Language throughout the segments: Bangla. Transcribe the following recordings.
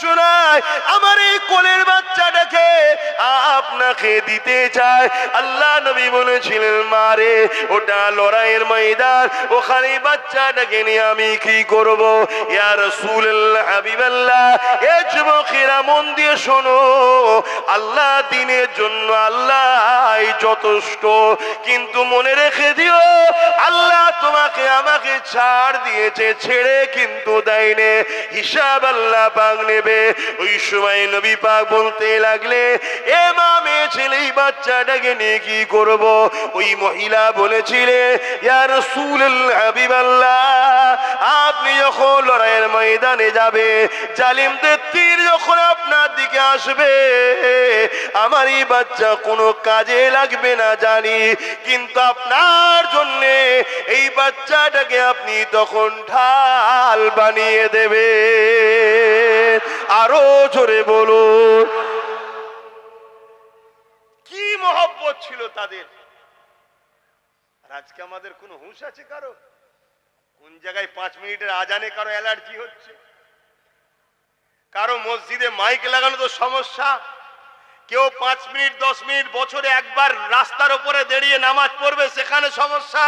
কিচ্ছু নাই, আমার এই কোলের বাচ্চাটাকে আপনাকে দিতে চায়। আল্লাহ নবী বলেছিলেন, মারে ওটা লড়াইয়ের ময়দান, ওখানে বাচ্চাটাকে নিয়ে আমি কি করব? ইয়া রাসূলুল্লাহ, হাবিবাল্লাহ, এ যুবকেরা মন দিয়ে শোনো, আল্লাহ দিনের জন্য আল্লাহ যথেষ্ট, কিন্তু মনে রেখে দিও আল্লাহ তোমাকে আমাকে ছাড় দিয়েছে, ছেড়ে কিন্তু দেয়নি, হিসাব আল্লাহ পাক নেবে। ওই সময় নবী পাক বলতে লাগলে, এ মা, মেয়ে ছেলে এই বাচ্চাটাকে নিয়ে কি করব? ওই মহিলা বলেছিলেন, ইয়া রাসূলুল্লাহ, হাবিবাল্লাহ, আপনি যখন লড়াইয়ের ময়দানে যাবে, জালিমদের তীর যখন আপনার দিকে আসবে, আমার এই বাচ্চা কোনো কাজে লাগবে না জানি, কিন্তু আপনার জন্য এই বাচ্চাটাকে আপনি তখন ঢাল বানিয়ে দেবে। আরো জোরে বলুন। কি মহব্বত ছিল তাদের। আর আজকে আমাদের কোনো হুঁশ আছে কারো? কোন জায়গায় 5 মিনিটের আজানে কারো অ্যালার্জি হচ্ছে, কারো মসজিদে মাইক লাগানো তো সমস্যা, কেউ 5 মিনিট 10 মিনিট বছরে একবার রাস্তার উপরে দাঁড়িয়ে নামাজ পড়বে, সেখানে সমস্যা।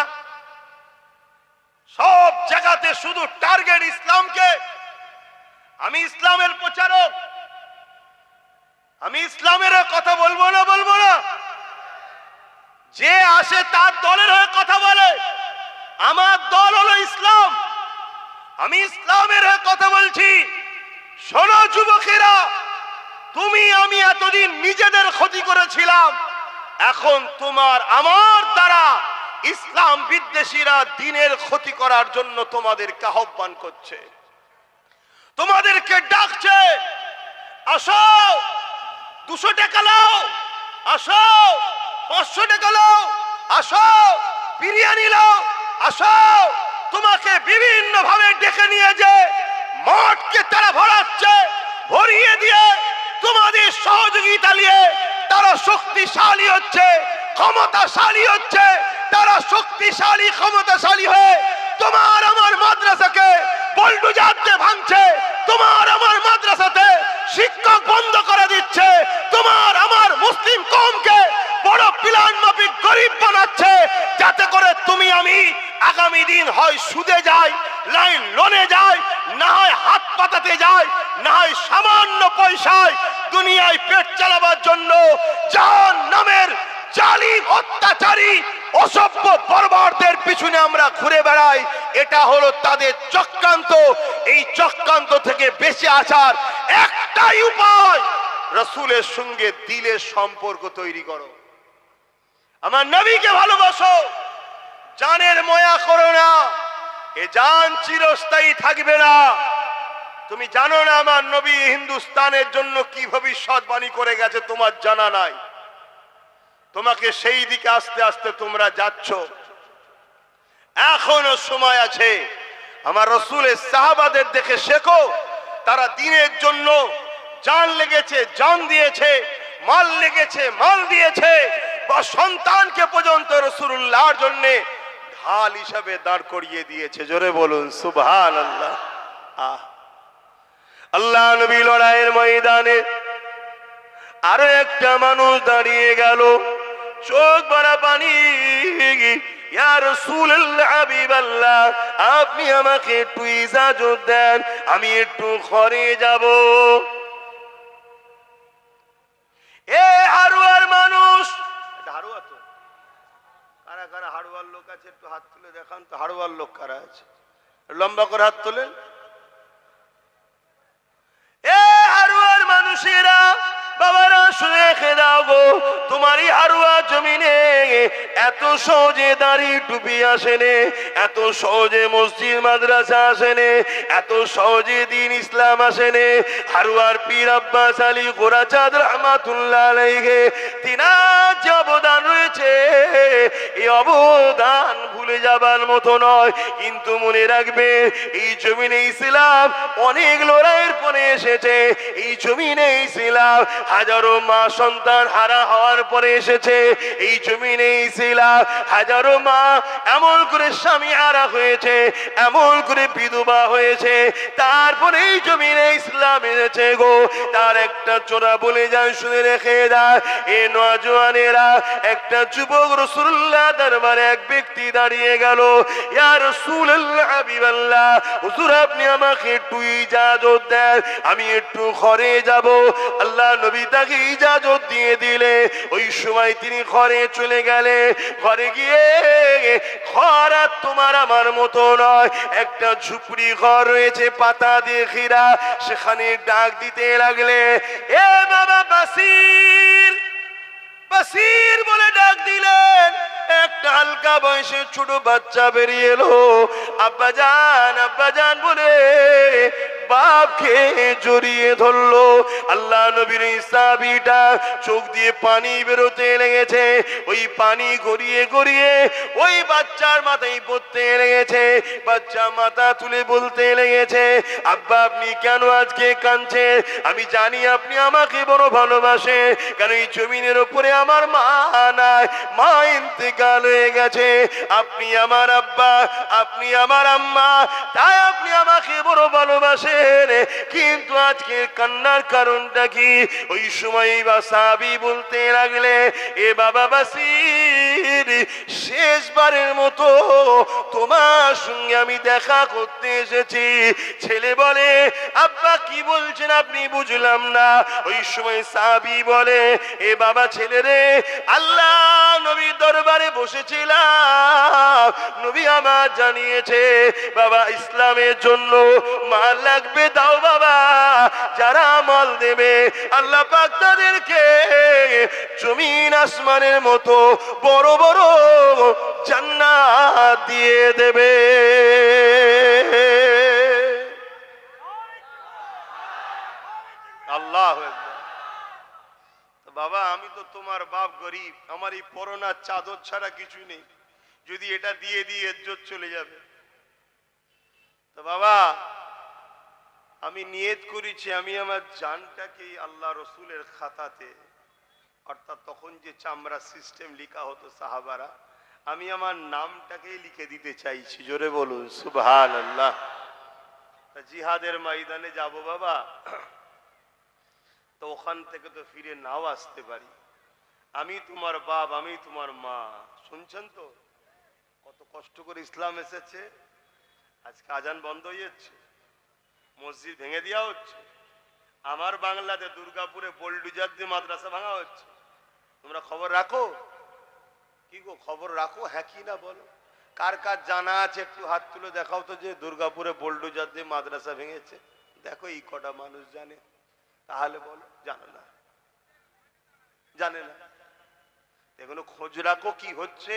সব জায়গাতে শুধু টার্গেট ইসলামকে। আমি ইসলামের প্রচারক, আমি ইসলামের কথা বলবো না, যে আসে তার দলের হয়ে কথা বলে। আমার দল হলো ইসলাম, আমি ইসলামের হয়ে কথা বলছি। শোনো যুবকেরা, তুমি আমি এতদিন নিজেদের ক্ষতি করেছিলাম, এখন তোমার আমার দ্বারা ইসলাম বিদ্বেষীরা দিনের ক্ষতি করার জন্য তোমাদেরকে আহ্বান করছে, তোমাদেরকে ডাকছে, আসো 200 টাকা নাও, আসো 500 টাকা নাও, আসো বিরিয়ানি নাও, আসো। তোমাকে বিভিন্ন ভাবে ডেকে নিয়ে যে মঠকে তারা ভরাচ্ছে, ভরিয়ে দিয়ে তোমাদের সহযোগিতা নিয়ে তারা শক্তিশালী হচ্ছে, ক্ষমতাশালী হচ্ছে। তারা শক্তিশালী ক্ষমতাশালী হয়ে তোমার আমার মাদ্রাসাকে বুলডোজার দিয়ে ভাঙছে, তোমার আমার মাদ্রাসাতে শিক্ষক বন্ধ করে দিচ্ছে, তোমার আমার মুসলিম কওমকে বড় প্ল্যান মাফিক গরিব বানাচ্ছে, যাতে করে তুমি আমি আগামী দিন হয় সুদে যাই, লাইন লোনে যাই, না হয় হাত পাতাতে যাই, না হয় সামান্য পয়সায় দুনিয়ায় পেট চালাবার জন্য জাহান্নামের জালিম অত্যাচারী অসভ্য বর্বরদের পিছনে আমরা ঘুরে বেড়াই। এটা হলো তাদের চক্রান্ত। এই চক্রান্ত থেকে বেঁচে আসার একটাই উপায়, রাসূলের সঙ্গে দিলের সম্পর্ক তৈরি করো, আমার নবীকে ভালোবাসো, জানের ময়া করো না। এ জান চিরস্থায়ী থাকবে না। তুমি জানো না আমার নবী হিন্দুস্তানের জন্য কি ভবিষ্যৎবাণী করে গেছে, তোমার জানা নাই। তোমাকে সেই দিকে আস্তে আস্তে তোমরা যাচ্ছ, এখনো সময় আছে। আমার রাসূলের সাহাবাদের দেখে শেখো, তারা দ্বীনের জন্য জান লেগেছে, জান দিয়েছে, মাল লেগেছে, মাল দিয়েছে, বা সন্তানকে পর্যন্ত রাসূলুল্লাহর জন্য ঢাল হিসাবে দাঁড় করিয়ে দিয়েছে। জোরে বলুন সুবহানাল্লাহ। আল্লাহ নবী লড়াইয়ের ময়দানে আরো একটা মানুষ দাঁড়িয়ে গেল, চোখ ভরা পানি। ইয়া রাসূলুল্লাহ, হাবিবাল্লাহ, আপনি আমাকে একটু ইজাজত দেন, আমি একটু ঘরে যাব। এ হারুয়ার মানুষ, হারুয়া তো কারা কারা হারুয়ার লোক আছে একটু হাত তুলে দেখান তো। হারুয়ার লোক কারা আছে? লম্বা করে হাত তোলেন। এ হারুয়ার মানুষেরা, বাবারা শুনে রেখে দাও গো, তোমারই হারুয়া জমিনে এত সহজে দাড়ি টুপি আসেনে, এত সহজে মসজিদ মাদ্রাসা আসেনে, এত সহজে দ্বীন ইসলাম আসেনে। হারুয়ার পীর আব্বাস আলী গোরাচাঁদ রহমাতুল্লাহ আলাইহি, তিনার যে অবদান রয়েছে, এই অবদান ভুলে যাবার মতো নয়। কিন্তু মনে রাখবে এই জমিনে ইসলাম অনেক লড়াইয়ের পরে এসেছে। এই জমিনে ইসলাম হাজারো মা সন্তান হারা হওয়ার পরে এসেছে। এই জমিনে ইসলাম হাজারো মা এমন করে স্বামী হারা হয়েছে, এমন করে বিধবা হয়েছে, তারপরে এই জমিনে ইসলাম এনেছে গো। তার একটা চোরা বলে যান, শুনে রেখে দেয় এ নওজওয়ানেরা। একটা যুবক রাসূলুল্লাহ দরবারে এক ব্যক্তি দাঁড়িয়ে গেল, ইয়া রাসূলুল্লাহ হাবিবাল্লাহ, হুজুর আপনি আমাকে একটু ইজাজত দেন, আমি একটু ঘরে যাব। আল্লাহ নবী তাকে ইজাজত দিয়ে দিলে ওই সময় তিনি ঘরে চলে গেলে। ঘরে গিয়ে ঘর আর তোমার আমার মতো নয়, একটা ঝুপড়ি ঘর রয়েছে পাতা দিয়ে ঘেরা। সেখানে ডাক দিতে লাগলে, এ বাবা বাসির, বাসির বলে ডাক দিলেন। একটা হালকা বয়সের ছোট বাচ্চা বেরিয়ে এলো, আব্বাজান বলে বাপকে জড়িয়ে ধরলো। আল্লাহ নবীর সাহাবীটা চোখ দিয়ে পানি বেরোতে লেগেছে, ওই পানি গড়িয়ে গড়িয়ে ওই বাচ্চার মাথায় পড়তে লেগেছে। বাচ্চা মাথা তুলে বলতে লেগেছে, আব্বা আপনি কেন আজকে কাঁদছেন? আমি জানি আপনি আমাকে বড় ভালোবাসে, কারণ এই জমিনের উপরে আমার মা নাই, মা ইন্তেকাল হয়ে গেছে। আপনি আমার আব্বা, আপনি আমার আম্মা, তাই আপনি আমাকে বড় ভালোবাসেন। কিন্তু আজকে কান্নার কারণটা কি? ওই সময় সাহাবী বলতে লাগলে, এ বাবা বাসির, শেষবারের মতো তোমার সঙ্গে আমি দেখা করতে এসেছি। ছেলে বলে, আব্বা কি বলছেন আপনি? বুঝলাম না। ওই সময় সাহাবী বলে, এ বাবা ছেলে রে, আল্লাহ নবীর দরবারে বসেছিলাম, নবী আমার জানিয়েছে বাবা ইসলামের জন্য মাল লাগবে, দাও বাবা। যারা মাল দেবে আল্লাহ পাক তাদেরকে জমিন আসমানের মতো বড় বড় জান্নাত দিয়ে দেবে। আল্লাহু আকবার। বাবা আমি তো তোমার বাপ গরিব, আমার এই পরনার চাদর ছাড়া কিছু নেই, যদি এটা দিয়ে দিয়ে ইজ্জত চলে যাবে। তো বাবা আমি নিয়ত করেছি আমি আমার জানটাকে আল্লাহ রসুলের খাতাতে, অর্থাৎ তখন যে চামড়া সিস্টেম লেখা হতো সাহাবারা, আমি আমার নামটাকেই লিখে দিতে চাইছি। জোরে বলুন সুবহানাল্লাহ। জিহাদের ময়দানে যাব বাবা, তো ওখান থেকে তো ফিরে নাও আসতে পারি। আমি তোমার বাপ, আমি তোমার মা। শুনছেন তো কত কষ্ট করে ইসলাম এসেছে। আজকে আজান বন্ধ হয়ে যাচ্ছে, মসজিদ ভেঙে দেওয়া হচ্ছে। আমার বাংলাতে দুর্গাপুরে বোলডুজার দিয়ে মাদ্রাসা ভাঙা হচ্ছে। তোমরা খবর রাখো? কি গো খবর রাখো? হ্যাঁ কি না বলো? কার কার জানা আছে একটু হাত তুলে দেখাও তো, যে দুর্গাপুরে বোলডুজার দিয়ে মাদ্রাসা ভেঙেছে। দেখো এই কটা মানুষ জানে, তাহলে বলো জানে না, জানে না। এগুলো খোঁজ রাখো কি হচ্ছে।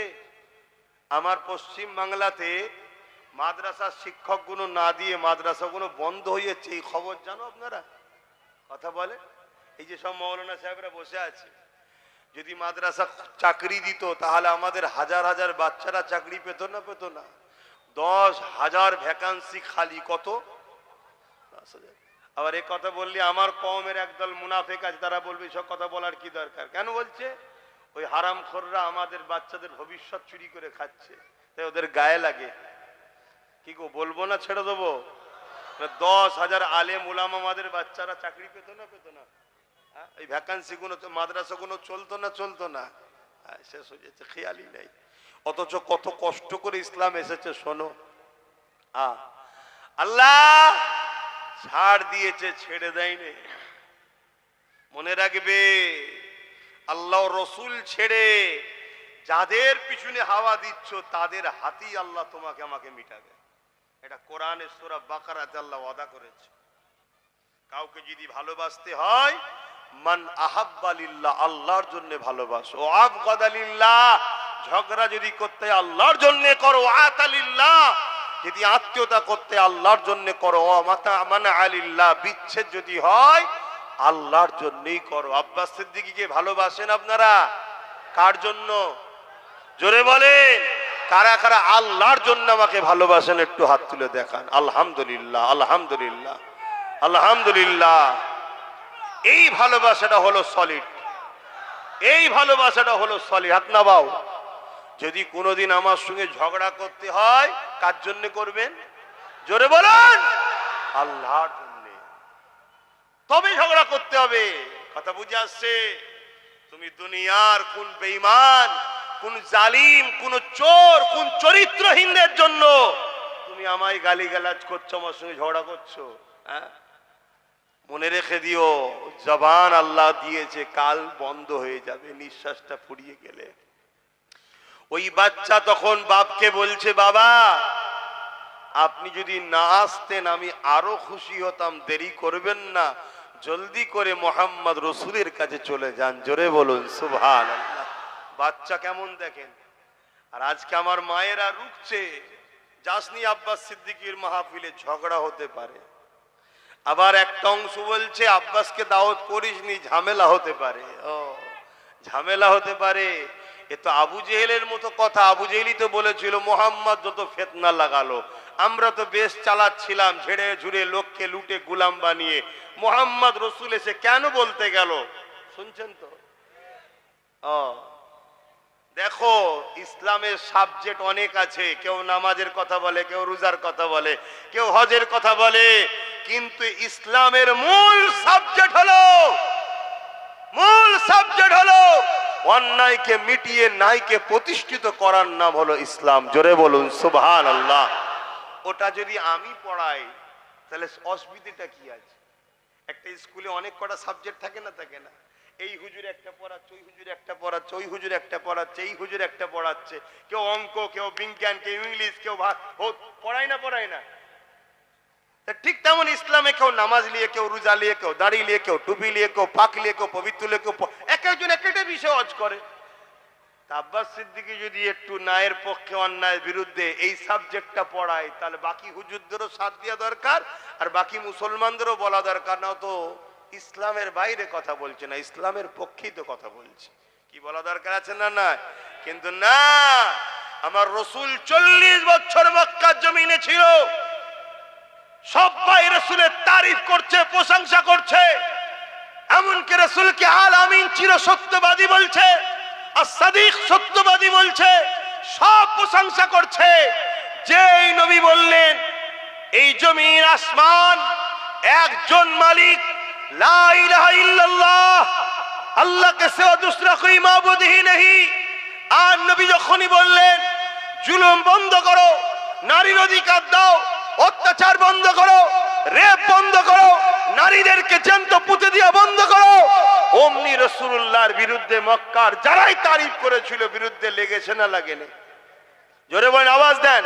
আমার পশ্চিম বাংলাতে মাদ্রাসার শিক্ষকগুলো না দিয়ে মাদ্রাসাগুলো বন্ধ হয়ে যাচ্ছে, এই খবর জানো আপনারা? কথা বলে এই যে সব মৌলানা সাহেবরা বসে আছে, যদি মাদ্রাসা চাকরি দিত তাহলে আমাদের হাজার হাজার বাচ্চারা চাকরি পেত না? পেত না? 10,000 ভ্যাকান্সি খালি। কত? 10,000। আবার এই কথা বললে আমার কওমের একদল মুনাফিক আছে, তারা বলবে সব কথা বলার কি দরকার? কেন বলছে? ওই হারামখোররা আমাদের বাচ্চাদের ভবিষ্যৎ চুরি করে খাচ্ছে, তাই ওদের গায়ে লাগে। কি গো বলবো না ছেড়ে দেবো? 10,000 আলেম উলামা আমাদের বাচ্চারা চাকরি পেত না? পেত না? এই ভ্যাকান্সি গুলো মাদ্রাসা গুলো চলতো না? চলতো না? শেষ হয়ে যাচ্ছে, খেয়ালই নাই। অথচ কত কষ্ট করে ইসলাম এসেছে শোনো। আল্লাহ ছাড় দিয়েছে, ছেড়ে দেয়নি। মনে রাখবে আল্লাহ রসুল ছেড়ে যাদের পিছনে হাওয়া দিচ্ছ তাদের হাতেই আল্লাহ তোমাকে আমাকে মিটাবে। এটা কোরআনের সূরা বাকারাতে আল্লাহ ওয়াদা করেছে। কাউকে যদি ভালোবাসতে হয়, মান আহাব্বা লিল্লাহ, আল্লাহর জন্য ভালোবাসো। ও আবগাদা লিল্লাহ, ঝগড়া যদি করতে আল্লাহর জন্য করো। আতা লিল্লাহ, যদি আত্মীয়তা করতে আল্লাহর জন্য করো। ও মাতা মানা আলিল্লাহ, বিচ্ছেদ যদি হয় আল্লাহর জন্যই করো। আব্বাস সিদ্দিকীকে ভালোবাসেন আপনারা? কার জন্য? জোরে বলেন। কারা কারা আল্লাহর জন্য আমাকে ভালোবাসেন একটু হাত তুলে দেখান। আলহামদুলিল্লাহ, আলহামদুলিল্লাহ, আলহামদুলিল্লাহ। এই ভালোবাসাটা হলো সলিড, এই ভালোবাসাটা হলো সলিড। হাত নামাও। যদি কোনোদিন আমার সঙ্গে ঝগড়া করতে হয়, কার জন্য করবেন? জোরে বলেন। আল্লাহর জন্য। তবে ঝগড়া করতে হবে। কথা বুঝে আসছে? তুমি দুনিয়ার কোন বেঈমান, কোন জালিম, কোন চোর, কোন চরিত্রহীনদের জন্য তুমি আমায় গালিগালাজ করছো, আমার সঙ্গে ঝগড়া করছো? হ্যাঁ, মনে রেখে দিও, জবান আল্লাহ দিয়েছে, কাল বন্ধ হয়ে যাবে নিঃশ্বাসটা ফুরিয়ে গেলে। ওই বাচ্চা তখন বাপকে বলছে, বাবা আপনি যদি না আসতেন আমি আরো খুশি হতাম, দেরি করবেন না, জলদি করে মোহাম্মদ রসুলের কাছে চলে যান। জোরে বলুন সুবহানাল্লাহ। বাচ্চা কেমন দেখেন। আর আজকে আমার মায়েরা রুখছে, যাসনি আব্বাস সিদ্দিকীর মাহফিলে, ঝগড়া হতে পারে। আবার একটা অংশ বলছে আব্বাসকে দাওয়াত করিসনি, ঝামেলা হতে পারে। ও ঝামেলা হতে পারে, এ তো আবু জেহেলের মতো কথা। আবু জেহেলই তো বলেছিল মোহাম্মদ যত ফিতনা লাগালো, আমরা তো বেশ চালাচ্ছিলাম, ঝেড়ে ঝুড়ে লোককে লুটে গোলাম বানিয়ে। মোহাম্মদ রসুল এসে কেন বলতে গেল? শুনছেন তো? দেখো, ইসলামের সাবজেক্ট অনেক আছে। কেউ নামাজের কথা বলে, কেউ রোজার কথা বলে, কেউ হজের কথা বলে, কিন্তু ইসলামের মূল সাবজেক্ট হলো অন্যায়কে মিটিয়ে ন্যায়কে প্রতিষ্ঠিত করার নাম হলো ইসলাম। জোরে বলুন সুবহানাল্লাহ। ওটা যদি আমি পড়াই তাহলে অসুবিধাটা কি আছে? একটা স্কুলে অনেক কটা সাবজেক্ট থাকে না, থাকে না? এই হুজুর একটা পড়াচ্ছে, ওই হুজুর একটা পড়াচ্ছে, ওই হুজুর একটা পড়াচ্ছে, এই হুজুর একটা পড়াচ্ছে, কেউ অঙ্ক, কেউ বিজ্ঞান, কেউ ইংলিশ, কেউ পড়ায় না। ঠিক তেমন ইসলামে কেউ নামাজ নিয়ে, কেউ রোজা নিয়ে, কেউ দাড়ি নিয়ে, কেউ টুপি নিয়ে, কেউ পাক নিয়ে, কেউ পবিত্র নিয়ে, কেউ এক একজন এক একটা বিষয় হজ করে। আব্বাস সিদ্দিকী যদি একটু ন্যায়ের পক্ষে অন্যায়ের বিরুদ্ধে এই সাবজেক্টটা পড়ায়, তাহলে বাকি হুজুরদেরও সাথ দেওয়া দরকার, আর বাকি মুসলমানদেরও বলা দরকার। না তো ইসলামের বাইরে কথা বলছে না, ইসলামের পক্ষেই তো কথা বলছে। কি বলা দরকার আছে না? না, কিন্তু না, আমার রসুল 40 বছর মক্কার জমিনে ছিল, সবাই রসুলের তারিফ করছে, প্রশংসা করছে। এমনকি রসুলকে আল আমিন চির সত্যবাদী বলছে, আর সাদিক সত্যবাদী বলছে, সব প্রশংসা করছে। যেই নবী বললেন এই জমিন আসমান একজন মালিক, লা ইলাহা ইল্লাল্লাহ, আল্লাহ কে সিওয়া দুসরা কোই মাবুদ হি নেহি। আর নবী যখনই বললেন জুলুম বন্ধ করো, নারীর অধিকার দাও, অত্যাচার বন্ধ করো, রেপ বন্ধ করো, নারীদেরকে জ্যান্ত পুঁতে দিয়া বন্ধ করো, অমনি রাসূলুল্লাহর বিরুদ্ধে মক্কার যারাই তারিফ করেছিল বিরুদ্ধে লেগেছে না লাগেনি? জোরে বলেন, আওয়াজ দেন।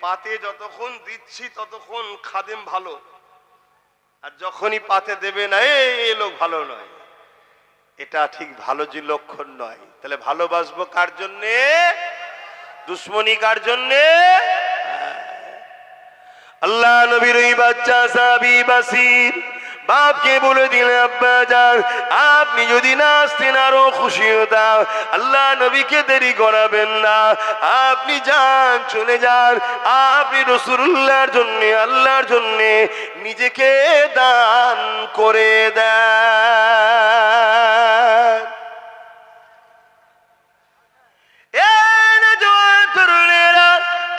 পাতে যতক্ষণ দিচ্ছি ততক্ষণ খাদেম ভালো, আর যখনই পাতে দেবে না এই লোক ভালো নয়, এটা ঠিক ভালো যে লক্ষণ নয়। তাহলে ভালোবাসবো কার জন্যে? দুশ্মনী কার জন্যে? আল্লাহ নবীর ওই বাচ্চা সাহাবী বাসির বাপকে বলে দিলে, আব্বা যান আপনি যদি না আসতেন আরো খুশি হতাম, আল্লাহ নবীকে দেরি করাবেন না, আপনি যান, চলে যান, আপনি রাসূলুল্লাহর জন্য, আল্লাহর জন্য নিজেকে দান করে দেন।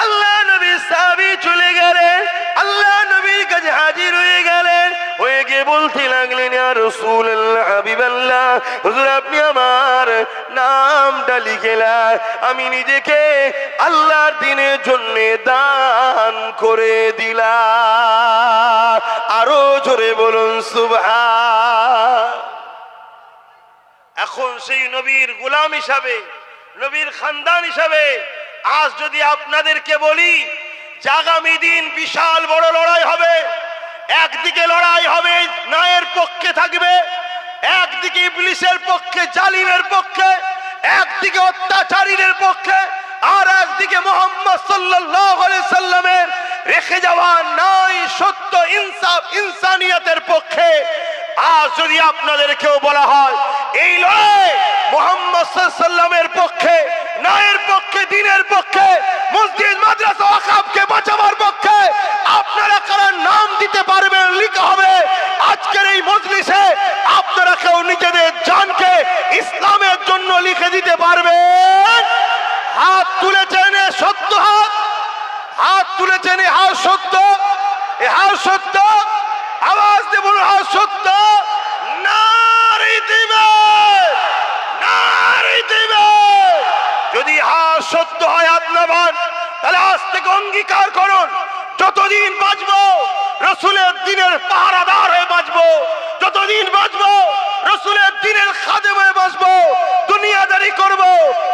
আল্লাহ নবী সাহাবী চলে গেলেন, আল্লাহ নবীর কাছে হাজির হয়ে গেলেন, হয়ে গিয়ে বলতে লাগলেন, ইয়া রাসূলুল্লাহ, হাবিবাল্লাহ, হুজুর আপনি আমার নামটা লিখেলেন, আমি নিজেকে আল্লাহর দ্বীনের জন্য দান করে দিলাম। আরো জোরে বলুন সুবহান। এখন সেই নবীর গোলাম হিসাবে, নবীর খানদান হিসাবে আজ যদি আপনাদেরকে বলি যে আগামী দিন বিশাল বড় লড়াই হবে, একদিকে লড়াই হবে ন্যায়ের পক্ষে থাকবে, একদিকে ইবলিসের পক্ষে, জালিমের পক্ষে, একদিকে অত্যাচারীদের পক্ষে, আর একদিকে মুহাম্মদ সাল্লাল্লাহু আলাইহি সাল্লামের রেখে যাওয়া ন্যায়, সত্য, ইনসাফ, ইনসানিয়তের পক্ষে। আজ যদি আপনাদেরকেও বলা হয় এই লড়াই মুহাম্মদ সাল্লাল্লাহু আলাইহি ওয়াসাল্লামের পক্ষে, ন্যায়ের পক্ষে, দ্বীনের পক্ষে, মসজিদ মাদ্রাসা ওয়াকফকে বাঁচাবার পক্ষে, আপনারা কারা নাম দিতে পারবেন লিখা হবে আজকের এই মজলিসে। আপনারা কেউ নিজেদের জানকে ইসলামের জন্য লিখে দিতে পারবেন? হাত তুলেছেন সত্য, হাত তুলেছেন, হাত সত্য, হাত সত্য, আওয়াজ দিয়ে বলুন হাত সত্য। নারী দিবে, নারী দিবে। যদি হাত সত্য হয় আপনার, তাহলে আজ থেকে অঙ্গীকার করুন যতদিন বাঁচবো রসুলের দিনের পাহারাদার হয়ে বাঁচবো, যতদিন বাঁচবো রসুলের দিনের খাদেম হয়ে বাঁচবো, দুনিয়াদারি করব,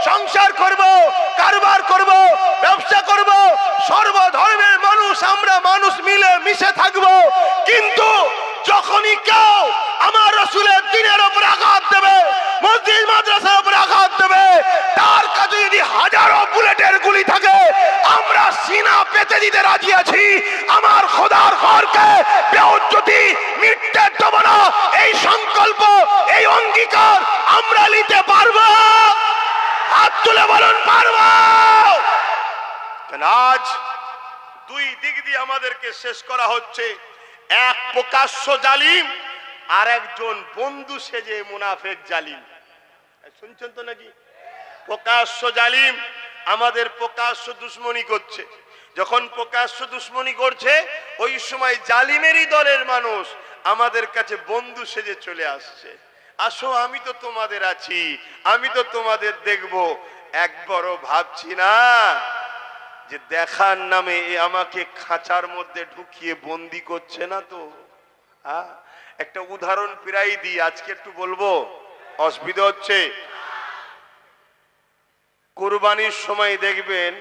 সংসার করব, কারবার করব, ব্যবসা করব, সর্বধর্মের মানুষ আমরা মানুষ মিলে মিশে থাকবো। কিন্তু যখনই কেউ আমার রসুলের দিনের উপর আঘাত দেবে, মসজিদ মাদ্রাসার উপর আঘাত দেবে, তার কাছে যদি হাজারো বুলেটের গুলি থাকে আমরা সিনা পেতে দিতে রাজি আছি। আমার খোদার ঘরকে বেউজ্জতি মিটতে দেব না, এই সংকল্প, এই অঙ্গীকার আমরা নিতে পারবো। হাত তুলে বলুন পারবো। আজ দুই দিক দিয়ে আমাদেরকে শেষ করা হচ্ছে। এক প্রকাশ্য জালিম, আর একজন বন্ধু সেজে মুনাফেক জালিম। শুনছেন তো নাকি? প্রকাশ্য জালিম আমাদের প্রকাশ্য দুশ্মনী করছে। যখন প্রকাশ্য দুশ্মনী করছে ওই সময় জালিমেরই দলের মানুষ আমাদের কাছে বন্ধু সেজে চলে আসছে। আসো আমি তো তোমাদের আছি, আমি তো তোমাদের দেখব। একবারও ভাবছি না যে দেখার নামে আমাকে খাঁচার মধ্যে ঢুকিয়ে বন্দি করছে না তো। একটা উদাহরণ প্রায় দিই, আজকে একটু বলবো, অসুবিধা হচ্ছে? কুরবানির সময় দেখবেন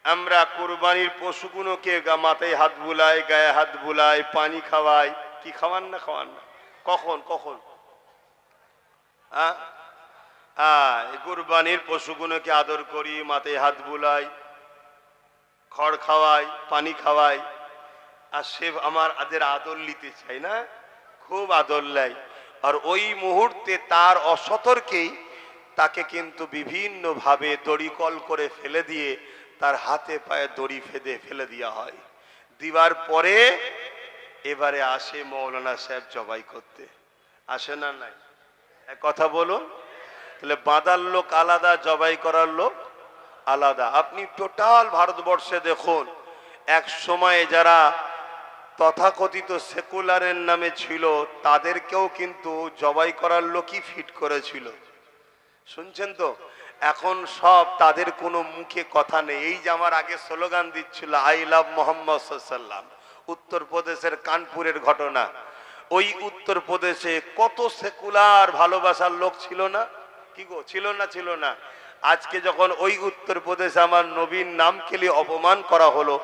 আমরা কুরবানির পশুগুলোকে মাথায় হাত বুলাই, গায়ে হাত বুলাই, পানি খাওয়াই। কি খাওয়ান না? খাওয়ান না? কখন কখন? কুরবানির পশুগুলোকে আদর করি, মাথায় হাত বুলাই, খড় খাওয়াই, পানি খাওয়াই। আর সে আমাদের আদর নিতে চাই না, খুব আদর নেয়। আর ওই মুহূর্তে তার অসতর্কেই তাকে কিন্তু বিভিন্ন ভাবে দড়িকল করে ফেলে দিয়ে তার হাতে পায়ে দড়ি ফেলে দেওয়া হয়। দিবার পরে এবারে আসে মৌলানা সাহেব জবাই করতে। আসে না? নাই? কথা বলুন। তাহলে বাঁধার লোক আলাদা, জবাই করার লোক আলাদা। আপনি টোটাল ভারতবর্ষে দেখুন, এক সময়ে যারা তথাকথিত সেকুলারের নামে ছিল তাদেরকেও কিন্তু জবাই করার লোকই ফিট করেছিল। শুনছেন তো? এখন সব তাদের কোনো মুখে কথা নেই। এই যে আমার আগে স্লোগান দিচ্ছিল আই লাভ মোহাম্মদ সাল্লাল্লাহু, উত্তরপ্রদেশের কানপুরের ঘটনা। ওই উত্তরপ্রদেশে কত সেকুলার ভালোবাসার লোক ছিল না? কি গো, ছিল না? ছিল না? আজকে যখন ওই উত্তরপ্রদেশে আমার নবীর নাম খেলে অপমান করা হলো,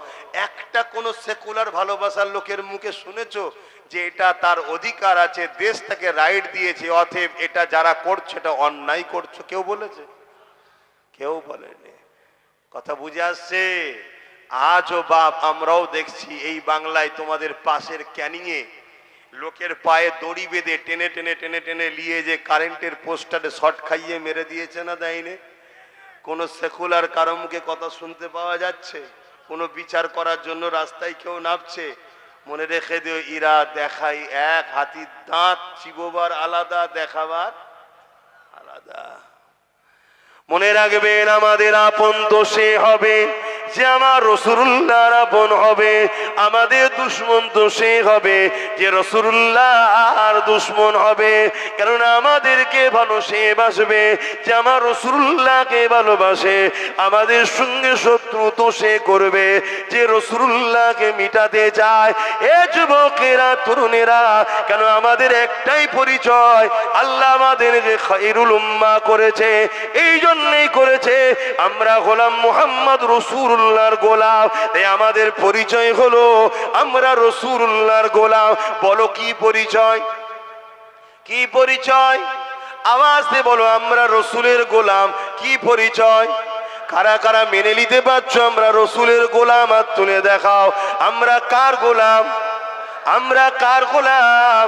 একটা কোন সেকুলার ভালোবাসার লোকের মুখে শুনেছো যে এটা তার অধিকার আছে, দেশ তাকে রাইট দিয়েছে, অতএব এটা যারা করছে এটা অন্যায় করছো? কেউ বলেছে? কেউ বলেনি। কথা বুঝে আসছে? আজও বাপ আমরাও দেখছি এই বাংলায় তোমাদের পাশের ক্যানিংয়ে লোকের পায়ে দড়ি বেঁধে টেনে টেনে টেনে টেনে নিয়ে যে কারেন্টের পোস্টারে শর্ট খাইয়ে মেরে দিয়েছে না, দেয়নি? কোন সেকুলার কারো মুখে কথা শুনতে পাওয়া যাচ্ছে? কোনো বিচার করার জন্য রাস্তায় কেউ নামছে? মনে রেখে দিও, ইরা দেখাই এক, হাতির দাঁত চিবোবার আলাদা, দেখাবার আলাদা। মনে রাখবেন আমাদের আপন তো সে হবে যে আমার রাসূলুল্লাহর আপন হবে, আমাদের দুশমন তো সে হবে যে রাসূলুল্লাহর দুশমন হবে। কারণ আমাদেরকে ভালো সে বাসবে যে আমার রাসূলুল্লাহকে ভালোবাসে, আমাদের সঙ্গে শত্রু তো সে করবে যে রাসূলুল্লাহকে মিটাতে চায়। এ যুবকেরা, তরুণেরা, কেন আমাদের একটাই পরিচয়, আল্লাহ আমাদেরকে খায়রুল উম্মাহ করেছে, এই জন্যই করেছে আমরা গোলাম মুহাম্মদ রাসূলুল্লাহর গোলাম। তাই আমাদের পরিচয় হলো আমরা রাসূলুল্লাহর গোলাম। বলো কি পরিচয়? কি পরিচয়? আওয়াজ দিয়ে বলো, আমরা রাসূলের গোলাম। কি পরিচয়? কারা কারা মেনে নিতে পারছো আমরা রাসূলের গোলাম? হাত তুলে দেখাও। আমরা কার গোলাম? আমরা কার গোলাম?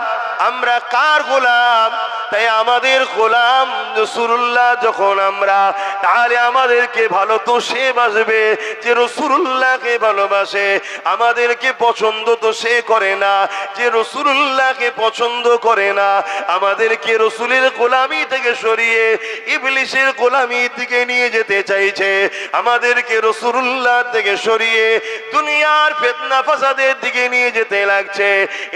আমরা কার গোলাম? তাই আমাদের গোলাম রাসূলুল্লাহ যখন আমরা, তাহলে আমাদেরকে ভালো তো সে বাসবে যে রাসূলুল্লাহকে ভালোবাসে। আমাদেরকে পছন্দ তো সে করে না যে রাসূলুল্লাহকে পছন্দ করে না। আমাদেরকে রাসূলের গোলামি থেকে সরিয়ে ইবলিসের গোলামি থেকে নিয়ে যেতে চাইছে। আমাদেরকে রাসূলুল্লাহ থেকে সরিয়ে দুনিয়ার ফিতনা ফাসাদের দিকে নিয়ে যেতে লাগছে।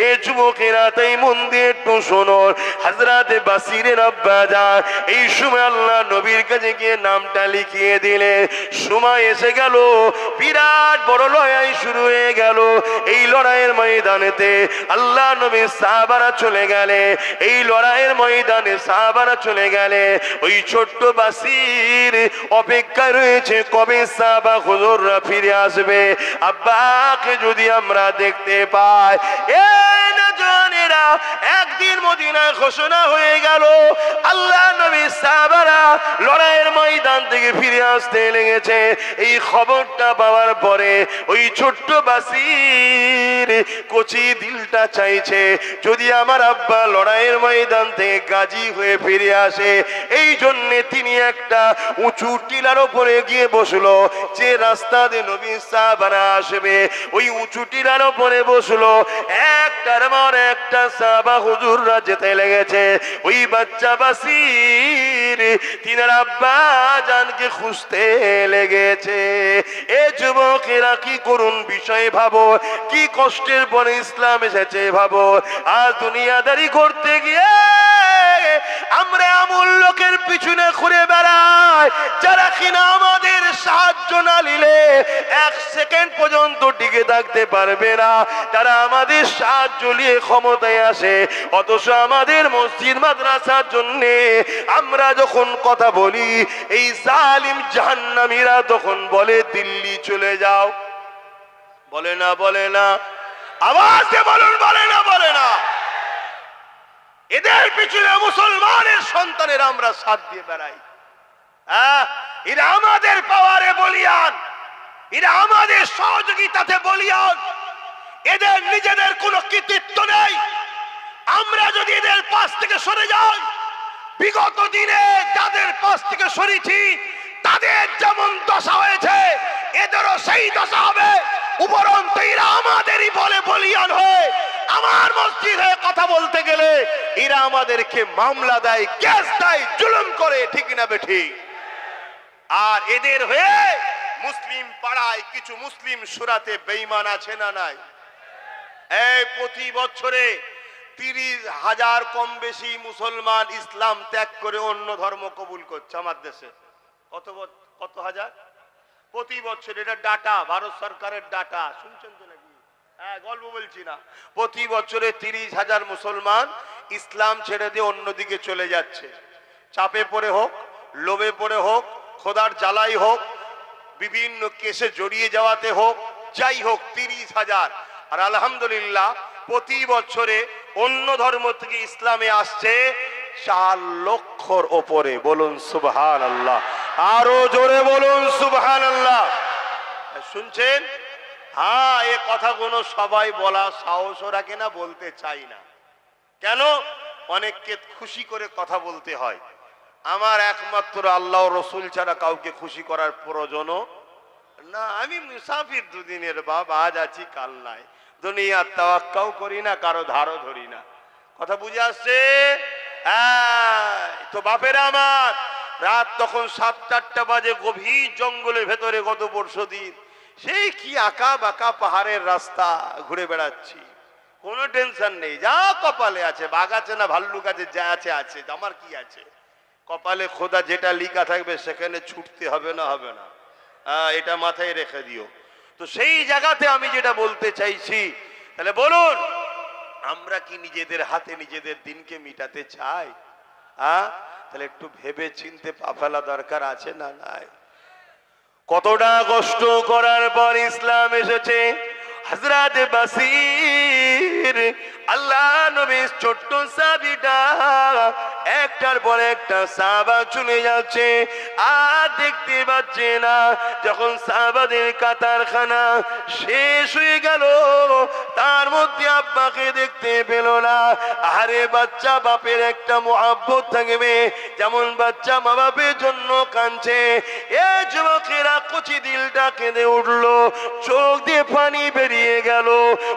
এ যুবকেরা, তাই মন দিয়ে একটু শোনো। হযরত বাসিরের আব্বা যান এই সময় আল্লাহ নবীর কাছে গিয়ে নামটা লিখিয়ে দিলে। সময় এসে গেল, বিরাট বড় লড়াই শুরু হয়ে গেল। এই লড়াইয়ের ময়দানেতে আল্লাহ নবীর সাহাবারা চলে গেলে। এই লড়াইয়ের ময়দানে সাহাবারা চলে গেলে। ওই ছোট্ট বাসির অপেক্ষায় রয়েছে কবে সাহাবা হুজুররা ফিরে আসবে। আব্বাকে যদি আমরা দেখতে পাই। একদিন মদিনায় ঘোষণা হয়ে গেল, আল্লাহ নবী সাহাবারা লড়াইয়ের ময়দান থেকে ফিরে আসতে লেগেছে। এই খবরটা পাওয়ার পরে ওই ছোট্ট বাসির কচি দিলটা চাইছে যদি আমার আব্বা লড়াইয়ের ময়দান থেকে গাজী হয়ে ফিরে আসে। এই জন্যে তিনি একটা উঁচু টিলার উপরে গিয়ে বসলো। যে রাস্তা দিয়ে নবী সাহাবারা আসবে ওই উঁচু টিলার উপরে বসলো। একটার পর একটা সাহাবা হুজুররা যেতে লেগেছে। ওই বাচ্চা বাসির তিনার আব্বা জানকে খুঁজতে লেগেছে। এ যুবকেরা কি করুন বিষয় ভাবো, কি কষ্টের পরে ইসলাম এসেছে ভাবো। আর দুনিয়াদারি করতে গিয়ে আমরা এমন লোকের পিছনে ঘুরে বেড়াই যারা কিনা আমাদের সাহায্য না নিলে এক সেকেন্ড পর্যন্ত টিকে থাকতে পারবে না। তারা আমাদের সাহায্য নিয়ে ক্ষমতায় আসে, অথচ আমাদের মসজিদ মাদ্রাসার জন্য আমরা যখন কথা বলি এই জালিম জাহান্নামীরা তখন বলে দিল্লি চলে যাও। বলে না? বলে না? আওয়াজ দিয়ে বলুন, বলে না? বলে না? এদের পিছনে মুসলমানের সন্তানের আমরা সাথ দিয়ে বেড়াই। এরা আমাদের পাওয়ারে বলিয়ান, এরা আমাদের সহযোগিতাতে বলিয়ান। এদের নিজেদের কোনো কৃতিত্ব নেই। আমরা যদি এদের পাশ থেকে সরে যাই, বিগত দিনে যাদের পাশ থেকে সরেছি তাদের যেমন দশা হয়েছে এদেরও সেই দশা হবে। উপরন্ত এরা আমাদেরই বলে বলিয়ান হয়ে আমার মসজিদে কথা বলতে গেলে এরা আমাদেরকে মামলা দেয়, কেস দেয়, জুলুম করে। ঠিক না বেঠিক? আর এদের হয়ে মুসলিম পাড়ায় কিছু মুসলিম সুরাতে বেঈমান আছে না নাই? এই প্রতি বছরে 30,000 কম বেশি মুসলমান ইসলাম ত্যাগ করে অন্য ধর্ম কবুল করছে আমার দেশে। কত হাজার প্রতি বছর? এটা ডাটা, ভারত সরকারের ডাটা। শুনছেন তো নাকি? হ্যাঁ, গল্প বলছি না। প্রতি বছরে 30,000 মুসলমান ইসলাম ছেড়ে দিয়ে অন্যদিকে চলে যাচ্ছে। চাপে পড়ে হোক, লোভে পড়ে হোক, খোদার জ্বালাই হোক, বিভিন্ন কেসে জড়িয়ে যাওয়াতে হোক, যাই হোক 30,000। আর আলহামদুলিল্লাহ প্রতি বছরে অন্য ধর্ম থেকে ইসলামে আসছে 4 লক্ষর ওপরে। বলুন সুবহানাল্লাহ, আরো জোরে বলুন সুবহানাল্লাহ। শুনছেন? হ্যাঁ, এ কথাগুলো সবাই বলা সাহসও রাখে না, বলতে চাই না। কেন? অনেককে খুশি করে কথা বলতে হয়। আমার একমাত্র আল্লাহ রসুল ছাড়া কাউকে খুশি করার প্রয়োজনও না। আমি মুসাফির, দুদিনের বাপ, আজ আছি কাল নাই। দুনিয়ার তাওয়াক্কাও করি না, কারো ধারও ধরি না। কথা বুঝে আসছে? তো বাপেরা আমার, রাত তখন 7-8টা বাজে, গভীর জঙ্গলের ভেতরে গত পরশুদিন সেই কি আঁকা বাঁকা পাহাড়ের রাস্তা ঘুরে বেড়াচ্ছি। কোনো টেনশন নেই, যা কপালে আছে। বাঘ আছে না ভাল্লুক আছে, যা আছে আছে, আমার কি আছে? কপালে খোদা যেটা লিখা থাকবে সেখানে ছুটতে হবে না, হবে না। এটা মাথায় রেখে দিও। তো সেই জায়গাতে আমি যেটা বলতে চাইছি, তাহলে বলুন, আমরা কি নিজেদের হাতে নিজেদের দিনকে মিটাতে চাই? তাহলে একটু ভেবে চিনতে পা ফেলা দরকার আছে না নাই? কতটা কষ্ট করার পর ইসলাম এসেছে। হযরত বাসির আল্লাহ নবীর ছোট্ট সাহাবীটা একটার পর একটা সাহাবা চলে যাচ্ছে, আর দেখতে পাচ্ছে না। যখন সাহাবাদের কাতারখানা শেষ হয়ে গেল, তার মধ্যে আব্বাকে দেখতে পেল না। আরে বাচ্চা বাপের একটা মহব্বত থাকবে, যেমন বাচ্চা মা বাপের জন্য কাঁদছে, এ যুবকেরা কচি দিলটা কেঁদে উঠলো, চোখ দিয়ে পানি বেরিয়ে গেল।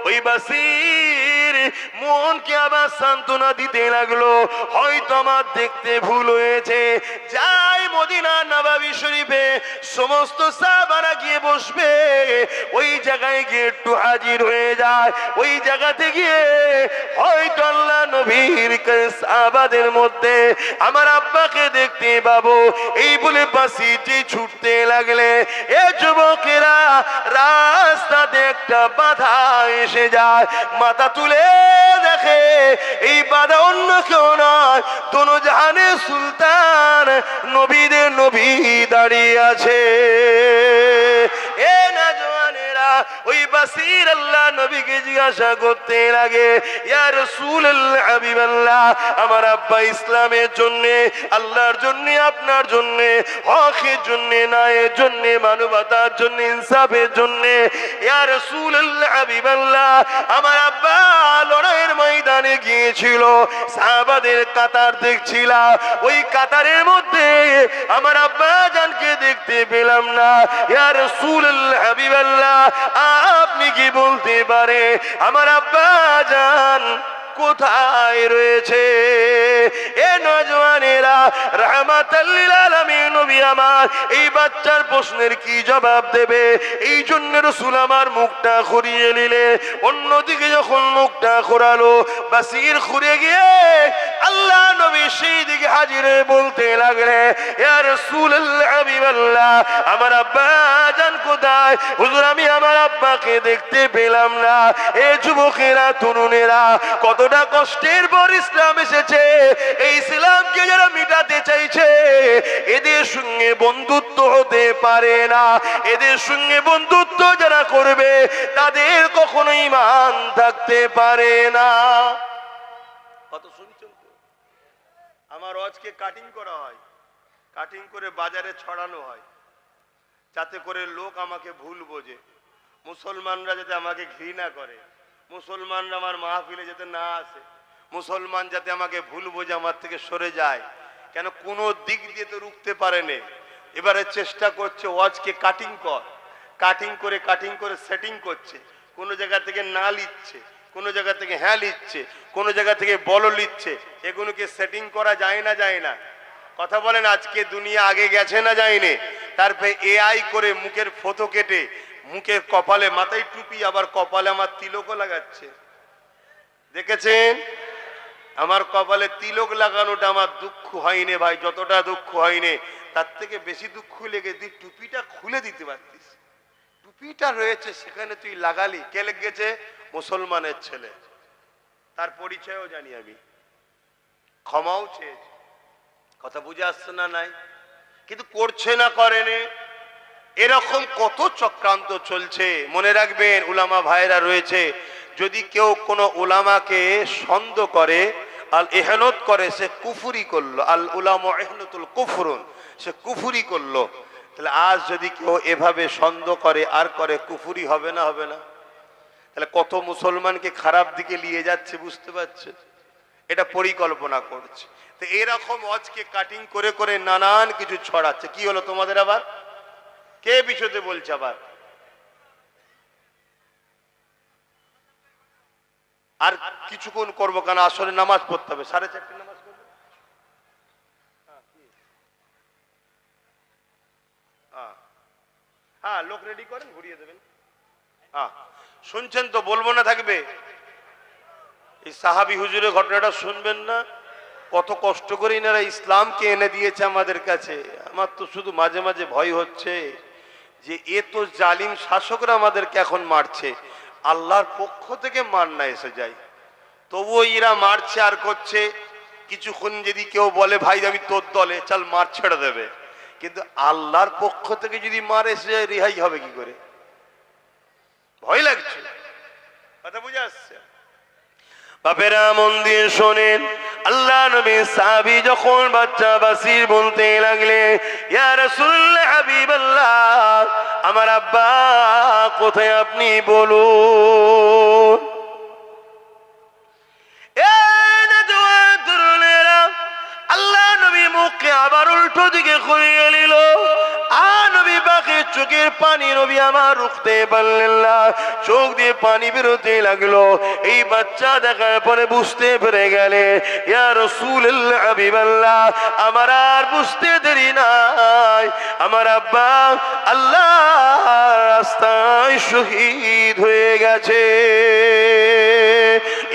ওই বাসির মনকে আবার সান্ত্বনা দিতে লাগলো, হয়তো আমার দেখতে ভুল হয়েছে, যাই মদিনা নববী শরীফে সমস্ত সাহাবারা গিয়ে বসবে, ওই জায়গায় গিয়ে একটু হাজির হয়ে যায়। ওই জায়গাতে গিয়ে হয়তো আল্লাহ নবীর সাহাবাদের মধ্যে আমার আব্বাকে দেখতে পাবো, এই বলে বাসিটি ছুটতে লাগলে এ যুবকেরা রাস্তাতে একটা বাধা এসে যায়। মাথা তুলে দেখে এই বাধা অন্য কেউ নয়, দোনো জাহানের সুলতান নবীদের নবী দাঁড়িয়ে আছে। এ না জওয়ানেরা, ওই বাসির আল্লাহ নবীকে জিজ্ঞাসা করতে লাগে, ইয়া রাসূলুল্লাহ হাবিবাল্লাহ, আমার আব্বা ইসলামের জন্য, আল্লাহর জন্য, আপনার জন্য, হকের জন্য, ন্যায়ের জন্য, মানবতার জন্য, ইনসাফের জন্য, ইয়া রাসূলুল্লাহ হাবিবাল্লাহ, আমার আব্বা লড়াইয়ের ময়দানে গিয়েছিল, সাহাবাদের কাতার দেখছিলাম, ওই কাতারের মধ্যে আমার আব্বা জানকে দেখতে পেলাম না। ইয়া রাসূলুল্লাহ হাবিবাল্লাহ, আপনি কি বলতে পারে আমার আব্বা জান কোথায় রয়েছে? এ নওজওয়ানেরা, রাহমাতাল লিল আলামিন নবী আমার এই বাচ্চার প্রশ্নের কি জবাব দেবে, এই জন্য রাসূল আমার মুখটা ঘুরিয়ে নিলে। অন্যদিকে যখন মুখটা ঘোরালো, বাসির ঘুরে গিয়ে আল্লাহ নবী সেই দিকে হাজির হয়ে বলতে লাগলে, ইয়া রাসূলুল্লাহ হাবিবাল্লাহ, আমার আব্বা জান কোথায়? হুজুর, আমি আমার আব্বাকে দেখতে পেলাম না। এ যুবকেরা, তরুণেরা, কতটা কষ্টের পর ইসলাম এসেছে, এই ইসলামকে যারা মিটাতে চাইছে, এদের সঙ্গে বন্ধুত্ব হতে পারে না। এদের সঙ্গে বন্ধুত্ব যারা করবে, তাদের কখনো ঈমান থাকতে পারে না। কত শুনছেন তো? আমার ওয়াজকে কাটিং করা হয়, কাটিং করে বাজারে ছড়ানো হয়, যাতে করে লোক আমাকে ভুল বোঝে, মুসলমানরা যাতে আমাকে ঘৃণা করে, মুসলমানরা আমার মাহফিলে যাতে না আসে, মুসলমান যাতে আমাকে ভুল বোঝে, আমার থেকে সরে যায়। কেন? কোনো দিক দিয়ে তো রুখতে পারেনি। এবারে চেষ্টা করছে ওয়াজকে কাটিং কর, কাটিং করে সেটিং করছে। কোনো জায়গা থেকে না লিখছে, কোনো জায়গা থেকে হ্যাঁ লিখছে, কোনো জায়গা থেকে বল লিখছে। এগুলোকে সেটিং করা যায় না, যায় না? কথা বলেন, আজকে দুনিয়া আগে গেছে না যায়নি? তারপরে এআই করে মুখের ফটো কেটে মুখের কপালে, মাথায় টুপি, আবার কপালে আমার তিলকও লাগাচ্ছে। দেখেছেন? আমার কপালে তিলক লাগানোটা আমার দুঃখ হয়নি ভাই, যতটা দুঃখ হয়নি তার থেকে বেশি দুঃখ লেগে, তুই টুপিটা খুলে দিতে পারতিস। টুপিটা রয়েছে সেখানে তুই লাগালি। কে লেগেছে? মুসলমানের ছেলে। তার পরিচয়ও জানি আমি, ক্ষমাও চেয়েছে। কথা বুঝে আসছে না? নাই, কিন্তু করছে না, করেনি। এরকম কত চক্রান্ত চলছে। মনে রাখবেন, উলামা ভাইরা রয়েছে, যদি কেউ কোনো উলামাকে সন্দেহ করে, আল ইহনত করে, সে কুফরি করলো। আল উলামা ইহনতুল কুফরুন, সে কুফরি করলো। তাহলে আজ যদি কেউ এভাবে সন্দেহ করে আর করে, কুফরি হবে না? হবে না? তাহলে কত মুসলমানকে খারাপ দিকে নিয়ে যাচ্ছে, বুঝতে পারছে? এটা পরিকল্পনা করছে। তো এরকম ওয়াজকে কাটিং করে করে নানান কিছু ছড়াচ্ছে। কি হলো তোমাদের আবার? কে বিষয়তে বলছে আবার? আর কিছুক্ষণ করবো, কেন আসলে নামাজ পড়তে হবে, 4:30 নামাজ পড়বো। হ্যাঁ, লোক রেডি করেন, ঘুরিয়ে দেবেন। হ্যাঁ, শুনছেন তো? বলবো না থাকবে? এই সাহাবী হুজুরের ঘটনাটা শুনবেন না? কত কষ্ট করে এনারা ইসলামকে এনে দিয়েছে আমাদের কাছে। আমার তো শুধু মাঝে মাঝে ভয় হচ্ছে যে এ তো জালিম শাসকরা আমাদেরকে এখন মারছে, আল্লাহর পক্ষ থেকে মার না এসে যায়, তবুও এরা মারছে আর করছে। কিছুক্ষণ যদি কেউ বলে ভাই আমি তোর দলে, চল মার ছেড়ে দেবে, কিন্তু আল্লাহর পক্ষ থেকে যদি মার এসে যায়, রেহাই হবে কি করে? ভয় লাগছে। কথা বুঝে আসছে? বাপেরা মন দিয়ে শোনেন, আল্লাহ নবী সাহাবী যখন বাচ্চা বাসির বলতে লাগলে, ইয়া রাসূলুল্লাহ হাবিবাল্লাহ, আমার আব্বা কোথায় আপনি বলুন। আল্লাহ নবী মুখকে আবার উল্টো দিকে ঘুরিয়ে নিল। নবী পাকে চোখের পানি নবী আমার রুখতে পারলেন না, চোখ দিয়ে পানি বেরোতে লাগলো। এই বাচ্চা দেখার পরে বুঝতে পেরে গেলে, ইয়া রাসূলুল্লাহ হাবিবাল্লাহ, আমার আর বুঝতে দেরি নাই, আমার আব্বা আল্লাহর রাস্তায় শহীদ হয়ে গেছে।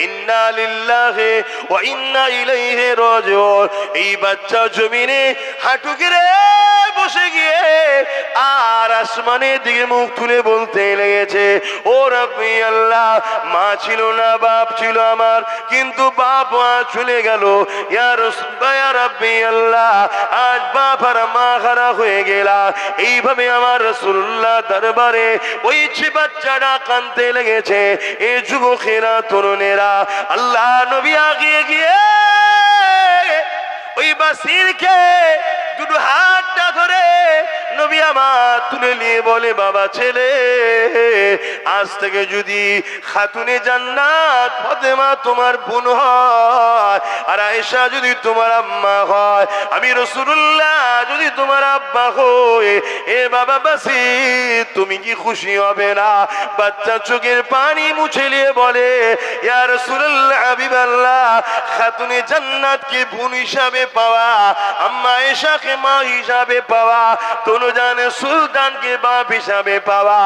ইন্না লিল্লাহি ওয়া ইন্না ইলাইহি রাজিউন। এই বাচ্চা জমিনে হাঁটু গেড়ে বসে গিয়ে আর আসমানের দিকে মুখ তুলে বলতে লেগেছে, ও রাব্বি আল্লাহ, মা ছিল না, বাপ ছিল আমার, কিন্তু বাপ মা চলে গেল। ইয়া রাব্বি আল্লাহ, আজ বাপ আর মা হারা হয়ে গেলা। এইভাবে আমার রাসূলুল্লাহ দরবারে ওই বাচ্চাটা কাঁদতে লেগেছে। এই যুবকেরা, তরুণেরা, আল্লাহ নবী আগিয়ে গিয়ে ওই বাসিরকে দুটো হাতটা ধরে নবী আমার তুলে নিয়ে বলে, বাবা ছেলে, আজ থেকে যদি খাতুনে জান্নাত ফাতেমা তোমার বোন হয়, আর আয়েশা যদি তোমার আম্মা হয়, আমি রাসূলুল্লাহ যদি তোমার আব্বা হই, এ বাবা বাসির, তুমি কি খুশি হবে না? বাচ্চা চোখের পানি মুছে নিয়ে বলে, ইয়া রাসূলুল্লাহ হাবিবাল্লাহ, খাতুনে জান্নাতকে বোন হিসাবে পাওয়া, আম্মা আয়েশাকে মা হিসাবে পাওয়া, দোনোজানে সুলতানকে বাপ হিসাবে পাওয়া,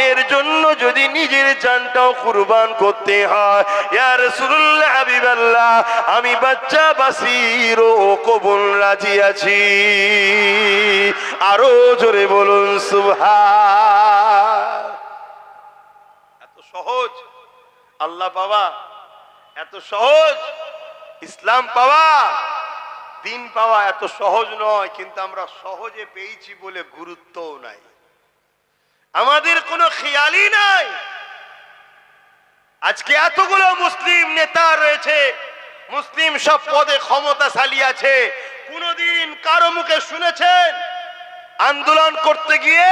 এর জন্য যদি নিজের জানটাও কুরবান করতে হয়, ইয়া রাসূলুল্লাহ হাবিবাল্লাহ, আমি বাচ্চা বাসির ও কবুল রাজি আছি। আরো জোরে বলুন সুবহান। এত সহজ আল্লাহ পাওয়া, এত সহজ ইসলাম পাওয়া, দিন পাওয়া এত সহজ নয়, কিন্তু আমরা সহজে পেয়েছি বলে গুরুত্বও নাই, আমাদের কোনো খেয়ালই নাই। আজকে এতগুলো মুসলিম নেতা রয়েছে, মুসলিম সব পদে ক্ষমতাশালী আছে, কোনদিন কারো মুখে শুনেছেন আন্দোলন করতে গিয়ে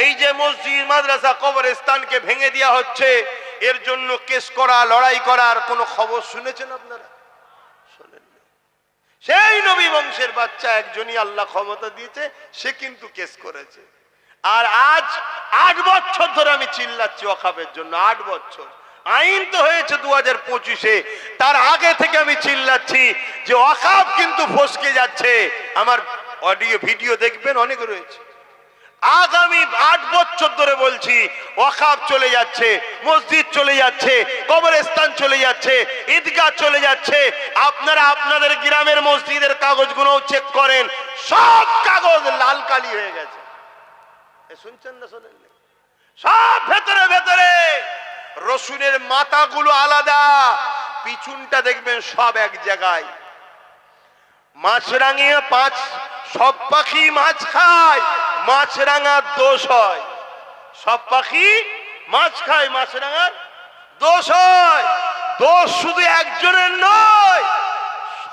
এই যে মসজিদ, মাদ্রাসা, কবরস্থানকে ভেঙে দেওয়া হচ্ছে, এর জন্য কেস করা, লড়াই করার কোনো খবর শুনেছেন আপনারা? শোনেন। সেই নবী বংশের বাচ্চা একজনই আল্লাহ ক্ষমতা দিয়েছে, সে কিন্তু কেস করেছে। আর আজ 8 বছর ধরে আমি চিল্লাচ্ছি ওয়াকফের জন্য, 8 বছর। আইন তো হয়েছে 2025-এ, তার আগে থেকে আমি চিল্লাচ্ছি যে ওয়াকফ কিন্তু ফসকে যাচ্ছে। আমার অডিও ভিডিও দেখবেন, অনেক রয়েছে। আগামী 8 বছর ধরে বলছি, ওয়াকফ চলে যাচ্ছে, মসজিদ চলে যাচ্ছে, কবরস্থান চলে যাচ্ছে, ঈদগাহ চলে যাচ্ছে। আপনারা আপনাদের গ্রামের মসজিদের কাগজগুলো চেক করেন, সব কাগজ লাল কালি হয়ে গেছে। শুনছেন না শোনেন? সব ভেতরে ভেতরে রসুনের মাথাগুলো আলাদা, পিছনটা দেখবেন সব এক জায়গায়। মাছরাঙিয়ে সব পাখি মাছ খায়, মাছরাঙার দোষ হয়। সব পাখি মাছ খায়, মাছরাঙার দোষ হয়। দোষ শুধু একজনের নয়,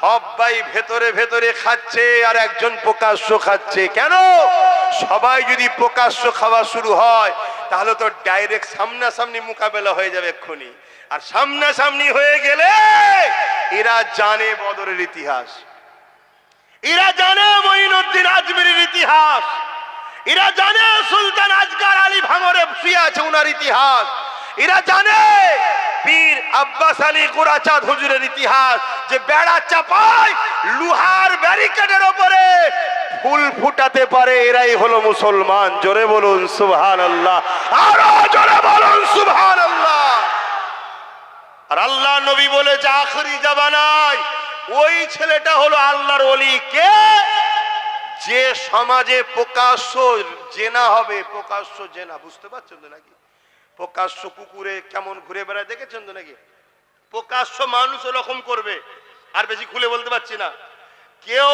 সবাই ভেতরে ভেতরে খাচ্ছে, আর একজন প্রকাশ্য খাচ্ছে। কেন? সবাই যদি প্রকাশ্য খাওয়া শুরু হয়, তাহলে তো ডাইরেক্ট সামনাসামনি মোকাবেলা হয়ে যাবে এক্ষুনি। আর সামনাসামনি হয়ে গেলে এরা জানে বদরের ইতিহাস, এরা জানে মঈনুদ্দিন আজমিরের ইতিহাস, এরা জানে সুলতান আজগার আলী ভাঙরে শুয়ে আছে উনার ইতিহাস, এরা জানে পীর আব্বাস আলী গোরাচাঁদ হুজুরের ইতিহাস, যে বেড়া চাপায় লোহার ব্যারিকেডের উপরে ফুল ফুটাতে পারে, এরাই হলো মুসলমান। জোরে বলুন সুবহানাল্লাহ, আরো জোরে বলুন সুবহানাল্লাহ। আর আল্লাহ নবী বলেছে আখরি জামানায় ওই ছেলেটা হলো আল্লাহর ওলি। কে? যে সমাজে প্রকাশ্য জেনা হবে, প্রকাশ্য জেনা, বুঝতে পারছেন তো নাকি? প্রকাশ্য কুকুরে কেমন ঘুরে বেড়ায় দেখেছেন তো নাকি? প্রকাশ্য মানুষ ওরকম করবে। আর বেশি খুলে বলতে পারছি না, কেউ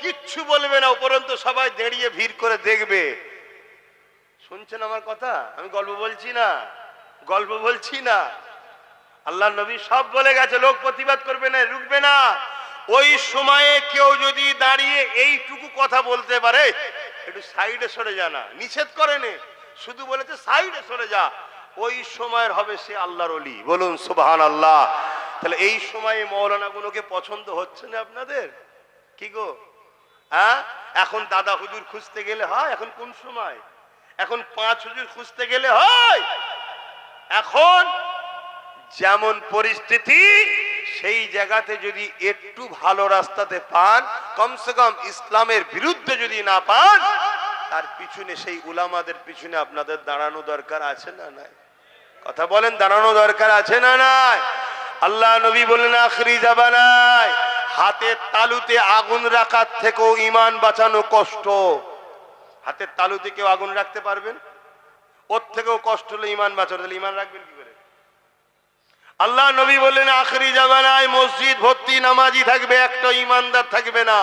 কিচ্ছু বলবে না, উপরন্তু সবাই দাঁড়িয়ে ভিড় করে দেখবে। শুনছেন আমার কথা? আমি গল্প বলছি না, গল্প বলছি না। আল্লাহ নবী সব বলে গেছে, লোক প্রতিবাদ করবে না, রুখবে না। ওই সময়ে কেউ যদি দাঁড়িয়ে এইটুকু কথা বলতে পারে, একটু সাইডে সরে যা, না নিষেধ করেনি, শুধু বলেছে সাইডে সরে যা, ওই সময়ের হবে সে আল্লাহর ওলি। বলুন সুবহানাল্লাহ। তাহলে এই সময়ে মৌলানা গুলোকে পছন্দ হচ্ছে না আপনাদের? কি গো, হ্যাঁ? এখন দাদা হুজুর খুঁজতে গেলে হয়? এখন কোন সময়? এখন 5 হুজুর খুঁজতে গেলে হয়? এখন যেমন পরিস্থিতি, সেই জায়গাতে যদি একটু ভালো রাস্তাতে পান, কমসে কম ইসলামের বিরুদ্ধে যদি না পান, তার পিছনে সেই উলামাদের পিছনে আপনাদের দাঁড়ানো দরকার আছে না নাই? কথা বলেন, দাঁড়ানো দরকার আছে না নাই? আল্লাহ নবী বললেন আখরি জামানায় হাতের তালুতে আগুন রাখার থেকেও ঈমান বাঁচানো কষ্ট। হাতের তালুতে কেউ আগুন রাখতে পারবেন? ওর থেকেও কষ্ট হলো ঈমান বাঁচানো। তাহলে ঈমান রাখবেন কি করে? আল্লাহ নবী বললেন আখরি জামানায় মসজিদ ভর্তি নামাজি থাকবে, একটা ঈমানদার থাকবে না।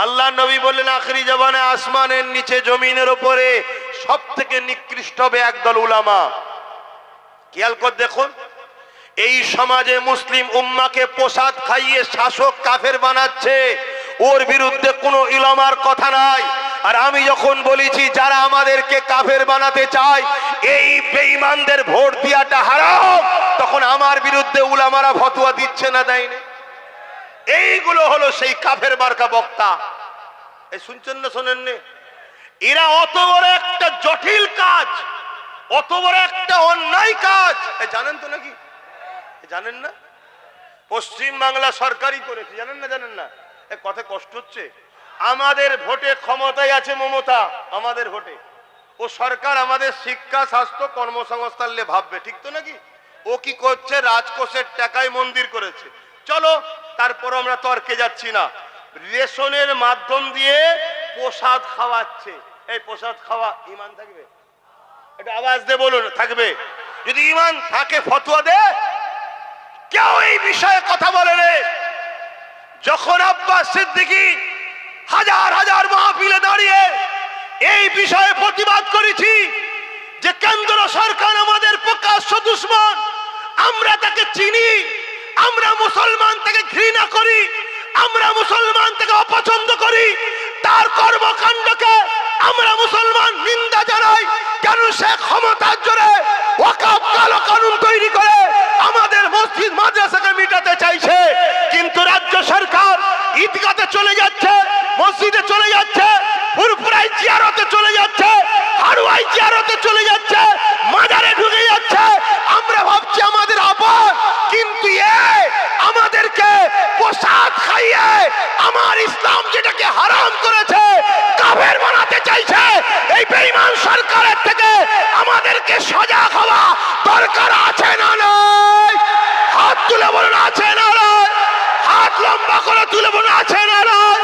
আল্লাহ নবী বললেন আখরি জামানায় আসমানের নিচে জমিনের উপরে সব থেকে নিকৃষ্ট হবে একদল উলামা। খেয়াল করে দেখুন, এই সমাজে মুসলিম উম্মাকে প্রসাদ খাইয়ে শাসক কাফের বানাচ্ছে, ওর বিরুদ্ধে কোনো ইলামার কথা নাই। আর আমি যখন বলেছি যারা আমাদেরকে কাফের বানাতে চায়, এই বেঈমানদের ভোট দেওয়াটা হারাম, তখন আমার বিরুদ্ধে উলামারা ফতোয়া দিচ্ছে না, দেয়নি? এইগুলো হলো সেই কাফের মার্কা বক্তা। এই শুনছেন না, শোনেন না? এরা অত বড় একটা জটিল কাজ, অত বড় একটা অন্যায় কাজ জানেন তো নাকি? জানেন না? পশ্চিম বাংলা সরকারই করেছে, জানেন না? জানেন না? কথা কষ্ট হচ্ছে। আমাদের ভোটে ক্ষমতায় আছে মমতা, আমাদের ভোটে ও সরকার আমাদের শিক্ষা স্বাস্থ্য কর্মসংস্থান নিয়ে ভাববে, ঠিক তো নাকি? ও কি করছে? রাজকোষের টাকায় মন্দির করেছে। চলো, তারপর আমরা তর্কে যাচ্ছি না। রেশনের মাধ্যম দিয়ে প্রসাদ খাওয়াচ্ছে। এই প্রসাদ খাওয়া ঈমান থাকবে? এটা আওয়াজ দিয়ে বলুন, থাকবে? যদি ঈমান থাকে ফতোয়া দে। কেউ এই বিষয়ে কথা বলে রে। যখন আব্বাস সিদ্দিকী হাজার হাজার মাহফিলে দাঁড়িয়ে এই বিষয়ে প্রতিবাদ করেছি যে কেন্দ্র সরকার আমাদের প্রকাশ্য দুশমন, আমরা তাকে চিনি, আমরা মুসলমান তাকে ঘৃণা করি, আমরা মুসলমান তাকে অপছন্দ করি, তার কর্মকাণ্ডকে আমরা মুসলমান নিন্দা জানাই। কেন সে ক্ষমতার জোরে ওয়াকফ কালো কানুন তৈরি করে আমাদের মসজিদ মাদ্রাসাকে মিটাতে চাইছে, কিন্তু রাজ্য সরকার ঈদগাতে চলে যাচ্ছে, মসজিদে চলে যাচ্ছে, ফুরফুরাই জিয়ারতে চলে যাচ্ছে, হারুয়াই জিয়ারতে চলে যাচ্ছে, মাজারে ঢুকে যাচ্ছে। আমরা ভাবছি আমাদের আপন, কিন্তু আমাদেরকে প্রসাদ খাইয়ে আমার ইসলাম যেটাকে হারাম করেছে কাফের বানাতে চাইছে। এই বেঈমান সরকারের থেকে আমাদেরকে সজাগ হওয়া দরকার আছে না নাই? হাত তুলে বলুন আছে না নাই? হাত লম্বা করে তুলে বলুন আছে না নাই?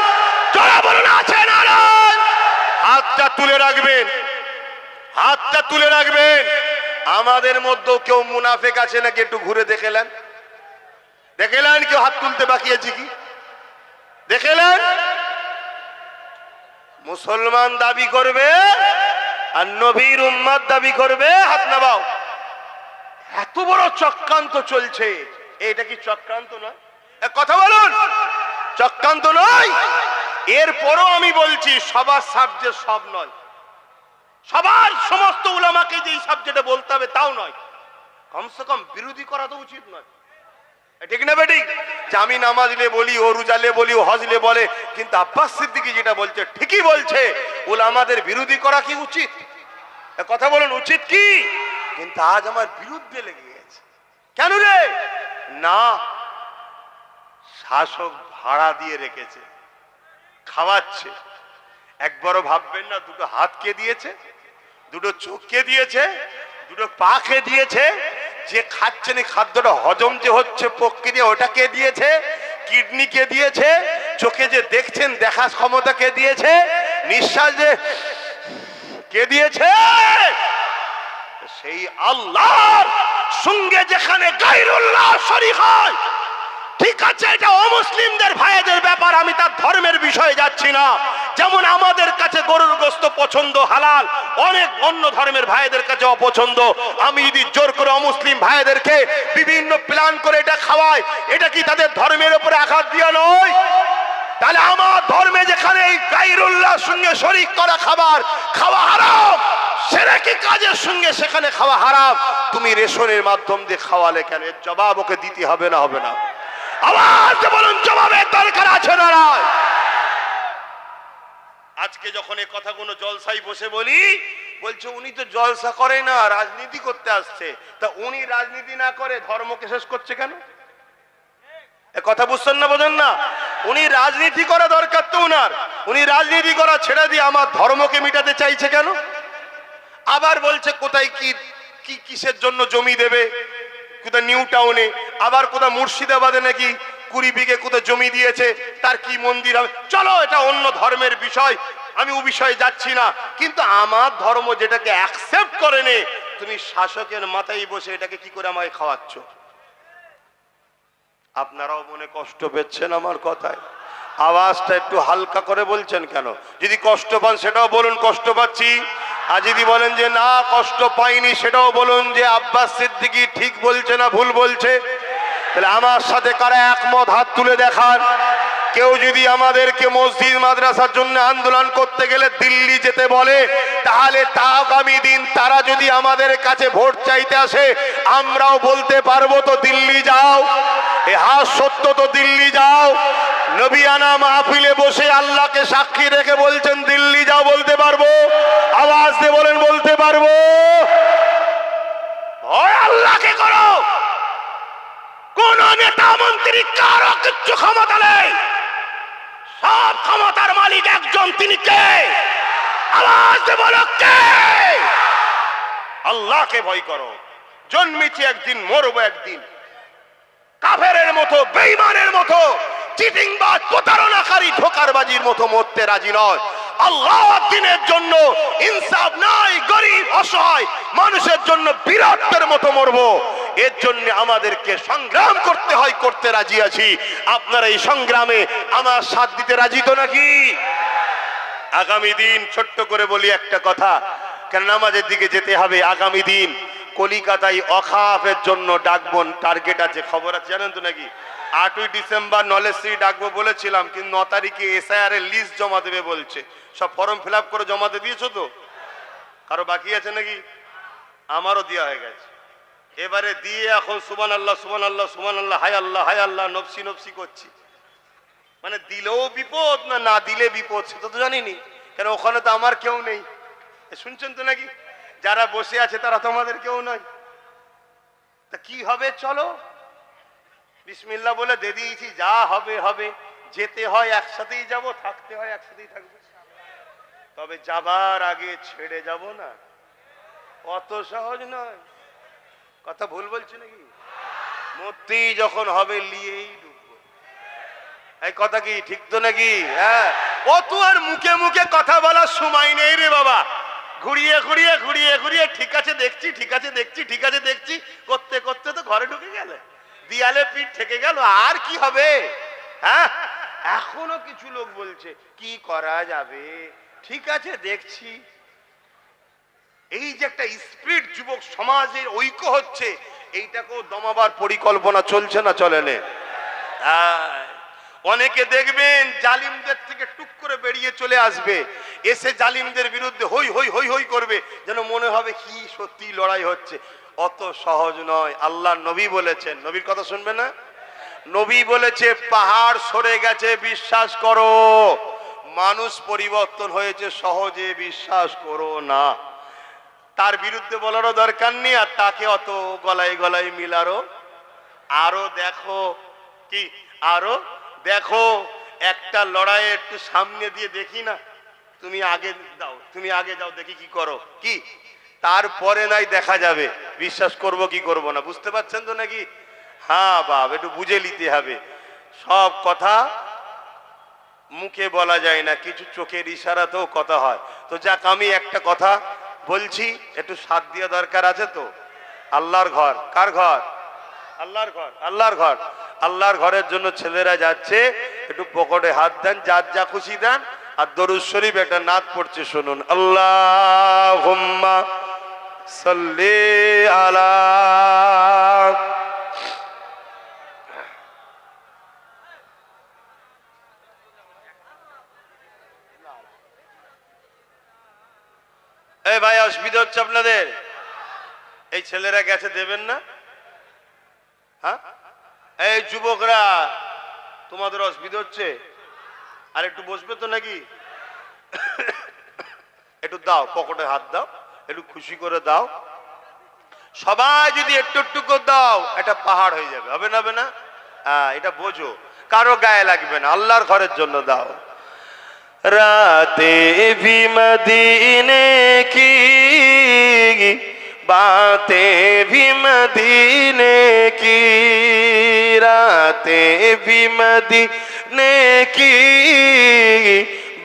জোরে বলুন আছে না নাই? হাতটা তুলে রাখবেন, হাতটা তুলে রাখবেন। আমাদের মধ্যেও কেউ মুনাফিক আছে নাকি? একটু ঘুরে দেখেলেন, দেখেলেন কেউ হাত তুলতে বাকি আছে কি? দেখেলেন? মুসলমান দাবি করবে আর নবীর উম্মত দাবি করবে, হাত নামাও। এত বড় চক্রান্ত চলছে, এটা কি চক্রান্ত নয়? কথা বলুন, চক্রান্ত নয়? এরপরও আমি বলছি সবার সাবজেক্ট সব নয়, সবার সমস্ত উলামাকে যে সাবজেক্টে বলতে হবে তাও নয়। কমসে কম বিরোধী করা তো উচিত নয়, ঠিক না বেটি? যে আমি নামাজলে বলি, ও রোজালে বলি, ও হজলে বলে, কিন্তু আব্বাস সিদ্দিকী যেটা বলছে ঠিকই বলছে। উলামাদের বিরোধী করা কি উচিত? কথা বলুন, উচিত কি? কিন্তু আজ আমার বিরুদ্ধে লেগে গেছে। কেন রে? না, শাসক ভাড়া দিয়ে রেখেছে, খাওয়াচ্ছে। একবারও ভাববেন না দুটো হাত কে দিয়েছে, দুটো চোখ কে দিয়েছে, দুটো পা কে দিয়েছে, যে খাচ্ছেন এই খাদ্যটা হজম যে হচ্ছে প্রক্রিয়া ওটা কে দিয়েছে, কিডনি কে দিয়েছে, চোখে যে দেখছেন দেখার ক্ষমতা কে দিয়েছে, নিঃশ্বাস যে কে দিয়েছে? সেই আল্লাহর সঙ্গে যেখানে গায়রুল্লাহ শরীক হয়, ঠিক আছে এটা অমুসলিমদের ভাইদের ব্যাপার, আমি তার ধর্মের বিষয়ে যাচ্ছি না। যেমন আমাদের কাছে গরুর গোশত পছন্দ হালাল, অনেক অন্য ধর্মের ভাইদের কাছে অপছন্দ। আমি যদি জোর করে অমুসলিম ভাইদেরকে বিভিন্ন প্ল্যান করে এটা খাওয়াই, এটা কি তাদের ধর্মের উপরে আঘাত দিয়া নয়? তাহলে আমার ধর্মে যেখানে এই গায়রুল্লাহর সঙ্গে শরীক করা খাবার খাওয়া হারাম, শিরকি কাজের সঙ্গে সেখানে খাওয়া হারাম, তুমি রেশনের মাধ্যম দিয়ে খাওয়ালে কেন? এর জবাব ওকে দিতে হবে না হবে না? আওয়াজ বলুন, জবাবের দরকার আছে না নাই? আজকে যখন এই কথাগুলো জলসায় বসে বলি, বলছে উনি তো জলসা করে না, রাজনীতি করতে আসছে। তা উনি রাজনীতি না করে ধর্মকে শেষ করছে কেন? কথা বুঝছেন না, বোঝেন না? উনি রাজনীতি করা দরকার তো উনার, উনি রাজনীতি করা ছেড়ে দিয়ে আমার ধর্মকে মিটাতে চাইছে কেন? আবার বলছে কোথায় কি কিসের জন্য জমি দেবে, কোথায় নিউ টাউনে, আবার কোথায় মুর্শিদাবাদে নাকি 20 বিঘে কোথায় জমি দিয়েছে, তার কি মন্দির হবে। চলো এটা অন্য ধর্মের বিষয়, আমি ও বিষয়ে যাচ্ছি না। কিন্তু আমার ধর্ম যেটাকে অ্যাকসেপ্ট করে নে, তুমি শাসকের মাথায় বসে এটাকে কি করে আমায় খাওয়াচ্ছ? আপনারাও মনে কষ্ট পেচ্ছেন আমার কথায়? আওয়াজটা একটু হালকা করে বলছেন কেন? যদি কষ্ট পান সেটাও বলুন কষ্ট পাচ্ছি, আর যদি বলেন যে না কষ্ট পাইনি সেটাও বলুন যে আব্বাস সিদ্দিকী ঠিক বলছে না ভুল বলছে। তাহলে আমার সাথে কারা একমত হাত তুলে দেখান। কেউ যদি আমাদেরকে মসজিদ মাদ্রাসার জন্য আন্দোলন করতে গেলে দিল্লি যেতে বলে, তাহলে তা আগামী দিন তারা যদি আমাদের কাছে ভোট চাইতে আসে, আমরাও বলতে পারবো তো দিল্লি যাও। এ হাস সত্য তো দিল্লি যাও। নবিয়ানা মাহফিলে বসে আল্লাহকে সাক্ষী রেখে বলছেন দিল্লি যাও, বলতে পারবো? আওয়াজ দিয়ে বলেন বলতে পারবো? ভয় আল্লাহকে করো, কোন নেতা মন্ত্রী কারো কিচ্ছু ক্ষমতা নেই, সব ক্ষমতার মালিক একজন, তিনি কে? আওয়াজ দিয়ে বলো কে? আল্লাহকে ভয় করো। জন্মেছি একদিন, মরবো একদিন। কাফেরের মতো, বেঈমানের মতো, চিটিংবাজ, প্রতারণাকারী, ধোঁকারবাজির মতো মরতে রাজি নয়। আল্লাহর দ্বীনের জন্য ইনসাফ নাই, গরিব অসহায় মানুষের জন্য বিরাটের মতো মরবো। এর জন্য আমাদেরকে সংগ্রাম করতে হয়, করতে রাজি আছি। আপনারা এই সংগ্রামে আমার সাথ দিতে রাজি তো নাকি? আগামী দিন ছোট্ট করে বলি একটা কথা, কেন নামাজের দিকে যেতে হবে। আগামী দিন কলিকাতায় অখাফের জন্য ডাকবো, টার্গেট আছে, খবর আছে জানেন তো নাকি? 8ই ডিসেম্বর নলেজশ্রী ডাকবো বলেছিলাম, কিন্তু 9 তারিখে এসআইআর এর লিস্ট জমা দেবে বলছে। সব ফর্ম ফিল আপ করে জমা দিয়ে দিয়েছো তো? কারো বাকি আছে নাকি? আমারও দেওয়া হয়ে গেছে। এবারে দিয়ে এখন সুবহানাল্লাহ সুবহানাল্লাহ সুবহানাল্লাহ, হায় আল্লাহ হায় আল্লাহ, নফসি নফসি করছি। মানে দিলেও বিপদ, না না দিলে বিপদ, সেটা তো জানিনি। কেন ওখানে তো আমার কেউ নেই, শুনছেন তো নাকি? যারা বসে আছে তারা তো আমাদের কেউ নয়। তা কি হবে? চলো বিসমিল্লাহ বলে দিয়ে দিয়েছি, যা হবে হবে। যেতে হয় একসাথেই যাব, থাকতে হয় একসাথেই থাকবো। তবে যাবার আগে ছেড়ে যাব না, অত সহজ নয়। কথা ভুল বলছি নাকি? মরতেই যখন হবে নিয়েই ঢুকবো। এই কথা কি ঠিক তো নাকি? হ্যাঁ, অত আর মুখে মুখে কথা বলার সময় নেই রে বাবা। ঘুরিয়ে ঘুরিয়ে ঘুরিয়ে ঘুরিয়ে ঠিক আছে দেখছি, ঠিক আছে দেখছি, ঠিক আছে দেখছি করতে করতে তো ঘরে ঢুকে গেলে, দিয়ালে পিঠ থেকে গেল, আর কি হবে? হ্যাঁ, এখনো কিছু লোক বলছে কি করা যাবে, ঠিক আছে দেখছি। এই যে একটা স্পিরিট যুবক সমাজের ঐক্য হচ্ছে, এইটাকেও দমাবার পরিকল্পনা চলছে না চলে না? অনেকে দেখবেন জালিমদের থেকে টুক করে বেরিয়ে চলে আসবে, এসে জালিমদের বিরুদ্ধে হই হই হই হই করবে, যেন মনে হবে কি সত্যি লড়াই হচ্ছে। অত সহজ নয়। আল্লাহ নবী বলেছেন, নবীর কথা শুনবে না? নবী বলেছে পাহাড় সরে গেছে বিশ্বাস করো, মানুষ পরিবর্তন হয়েছে সহজে বিশ্বাস করো না। তার বিরুদ্ধে বলারও দরকার নেই, আর তাকে অত গলায় গলায় মিলারও। আরো দেখো কি, আরো দেখো, একটা লড়াই একটু সামনে দিয়ে দেখি না, তুমি আগে দাও, তুমি আগে যাও, দেখি কি করো, কি তারপরে নাই দেখা যাবে বিশ্বাস করব কি করব না। বুঝতে পারছেন তো নাকি? হ্যাঁ বাপ, একটু বুঝে নিতে হবে। সব কথা মুখে বলা যায় না, কিছু চোখের ইশারাতেও কথা হয়। তো যাক, আমি একটা কথা বলছি, একটু সাথ দেওয়া দরকার আছে তো। আল্লাহর ঘর, কার ঘর? আল্লাহর ঘর, আল্লাহর ঘর, আল্লাহর ঘরের জন্য ছেলেরা যাচ্ছে, একটু পকেটে হাত দেন, যার যা খুশি দেন, আর দরুদ শরীফ একটা নাত পড়ছে শুনুন, আল্লাহুম্মা সাল্লি আলা। এই ভাই অসুবিধা হচ্ছে আপনাদের? এই ছেলেরা গেছে, দেবেন না? হ্যাঁ, এই যুবকরা তোমাদের অসুবিধা হচ্ছে? আর একটু বসবে তো নাকি? একটু দাও, পকেটে হাত দাও, একটু খুশি করে দাও। সবাই যদি একটু একটু করে দাও, একটা পাহাড় হয়ে যাবে, হবে না? হবে না? হ্যাঁ, এটা বোঝো, কারো গায়ে লাগবে না, আল্লাহর ঘরের জন্য দাও। রাতে ভি মদিনে কি बातें भी मदीने की, रातें भी मदीने की,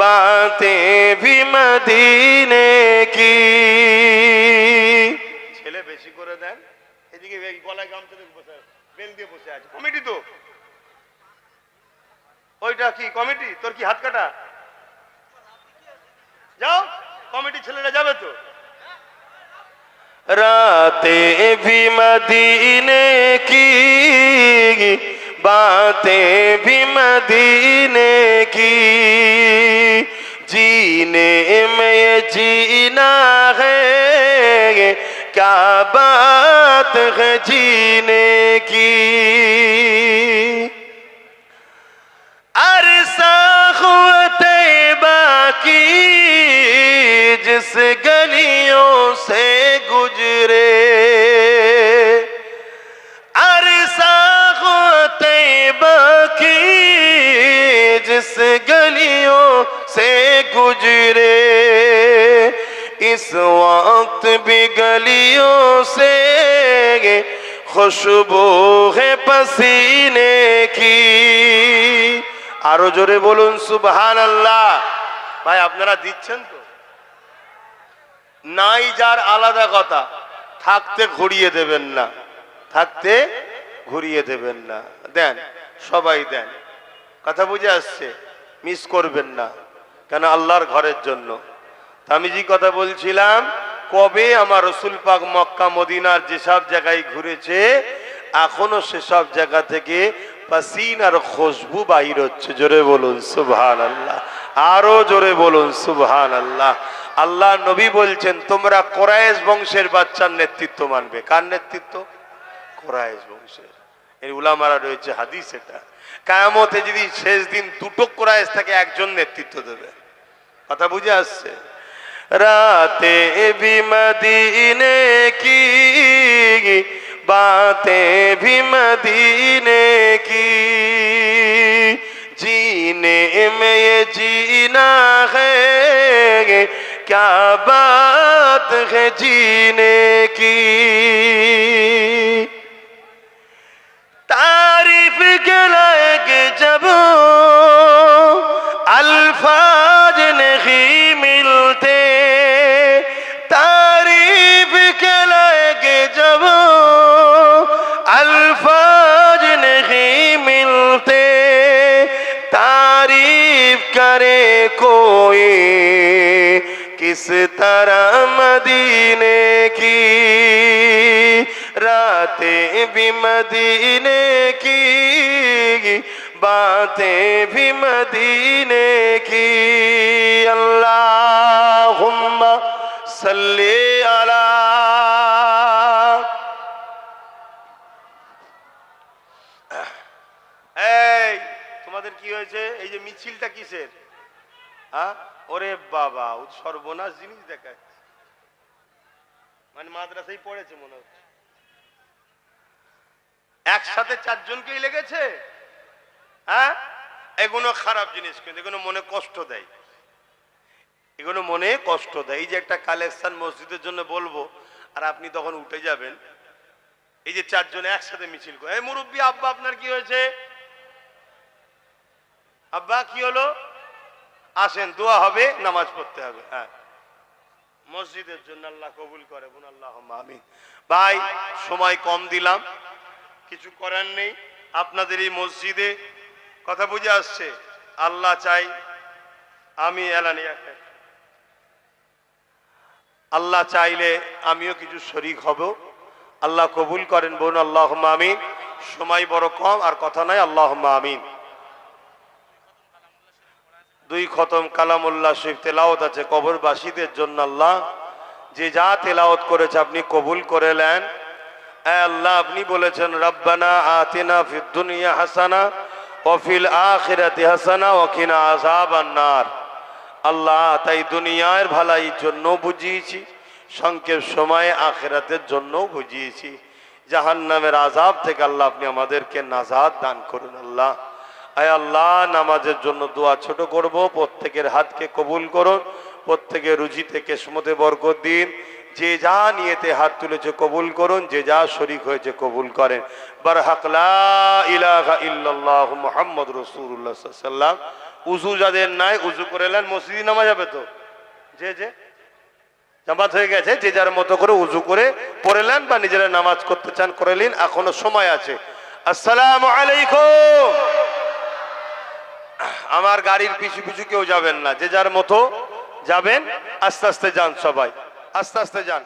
बातें भी मदीने की। ছেলে বেশি করে দেন, এদিকে গলায় গামছা দিয়ে বসে, বেল দিয়ে বসে আছে। কমিটি তো ওইটা কি কমিটি? তোর কি হাত কাটা? যাও, কমিটি ছেলেরা যাবে তো। रातें भी मदीने की, बातें भी मदीने की, जीने में ये जीना है, क्या बात है जीने की। अरसा हुआ तैबा की, जिस गलियों से गुजरे, अरसा हुआ तैबा की, जिस गलियों से गुजरे, इस वक्त भी गलियों से खुशबू है पसीने की। আরো জোরে বলুন সুবহানাল্লাহ। ভাই আপনারা দিচ্ছেন তো? নাই যার আলাদা কথা, থাকতে ঘুরিয়ে দেবেন না, থাকতে ঘুরিয়ে দেবেন না, দেন, সবাই দেন। কথা বুঝে আসছে? মিস করবেন না, কেন আল্লাহর ঘরের জন্য। আমি যে কথা বলছিলাম, কবে আমার রসুল পাক মক্কা মদিনার যেসব জায়গায় ঘুরেছে, এখনো সেসব জায়গা থেকে পাসিনার খুশবু বাহির হচ্ছে। জোরে বলুন সুবহানাল্লাহ, আরো জোরে বলুন সুবহানাল্লাহ। আল্লাহ নবী বলছেন, তোমরা কোরাইশ বংশের বাচ্চার নেতৃত্ব মানবে। কার নেতৃত্ব? কোরাইশ বংশের। এর উলামারা রয়েছে হাদিস, এটা কিয়ামতে যদি শেষ দিন দুটো কোরাইশ থাকে, একজন নেতৃত্ব দেবে। কথা বুঝে আসছে? রাতে ভি মদিনে কি, बातें भी मदीने की, जीने में ये जीना है, क्या बात है जीने की। तारीफ के लायक जब अल्फाज नहीं मिलते, तारीफ के लायक जब अल्फाज नहीं मिलते, तारीफ करे कोई किस तरह मदीने की, रातें भी मदीने की, बातें भी मदीने की। अल्लाहुम्मा सल्ली अला। এই তোমাদের কি হয়েছে? এই যে মিছিলটা কিসের? হ্যাঁ, ওরে বাবা, সর্বনাশ জিনিস দেখাচ্ছে। মানে মাদ্রাসায় পড়েছে মনে হচ্ছে। একসাথে চারজনকেই লেগেছে। হ্যাঁ, এগুলো খারাপ জিনিস, কিন্তু এগুলো মনে কষ্ট দেয়, এগুলো মনে কষ্ট দেয়। এই যে একটা কালেকশন মসজিদের জন্য বলবো, আর আপনি তখন উঠে যাবেন। এই যে চারজন একসাথে মিছিল করে, এই মুরব্বী আব্বা আপনার কি হয়েছে? আব্বা কি হলো? আসেন, দোয়া হবে, নামাজ পড়তে হবে। হ্যাঁ, মসজিদের জন্য আল্লাহ কবুল করে, বোন আল্লাহুম্মা আমিন। ভাই সময় কম দিলাম, কিছু করার নেই। আপনাদের এই মসজিদে কথা বুঝে আসছে, আল্লাহ চাই আমি এলানিয়া আল্লাহ চাইলে আমিও কিছু শরীক হব। আল্লাহ কবুল করেন, বোন আল্লাহুম্মা আমিন। সময় বড় কম, আর কথা নাই, আল্লাহুম্মা আমিন। 2 খতম কালামুল্লাহ শরীফ তেলাওয়াত আছে কবরবাসীদের জন্য। আল্লাহ যে যা তেলাওয়াত করেছে আপনি কবুল করে নেন। আল্লাহ আপনি বলেছেন রব্বানা আতিনা ফিদ দুনিয়া হাসানা ওয়া ফিল আখিরাতি হাসানা ওয়া কিনা আযাবান নার। আল্লাহ তাই দুনিয়ার ভালাইয়ের জন্য বুঝিয়েছি, সংক্ষেপ সময়ে আখিরাতের জন্য বুঝিয়েছি। জাহান্নামের আযাব থেকে আল্লাহ আপনি আমাদেরকে নাজাত দান করুন। আল্লাহ আয় আল্লাহ নামাজের জন্য দোয়া ছোট করব, প্রত্যেকের হাতকে কবুল করুন, প্রত্যেকের রুজিতে কিসমতে বরকত দিন। যে যা নিয়েতে হাত তুলেছে কবুল করুন, যে যা শরীক হয়েছে কবুল করেন। বারহাক লা ইলাহা ইল্লাল্লাহ মুহাম্মাদুর রাসূলুল্লাহ সাল্লাল্লাহু আলাইহি ওয়াসাল্লাম। উযু যাদের নাই উযু করে নেন, মসজিদে নামাজ যাবে তো যে জামাত হয়ে গেছে, যে যার মতো করে উযু করে পড়ে নেন, বা নিজেরা নামাজ করতে চান করে নিন, এখনো সময় আছে। আসসালামু আলাইকুম। আমার গাড়ির পিছু পিছু কেউ যাবেন না, যে যার মতো যাবেন। আস্তে আস্তে যান, সবাই আস্তে আস্তে যান।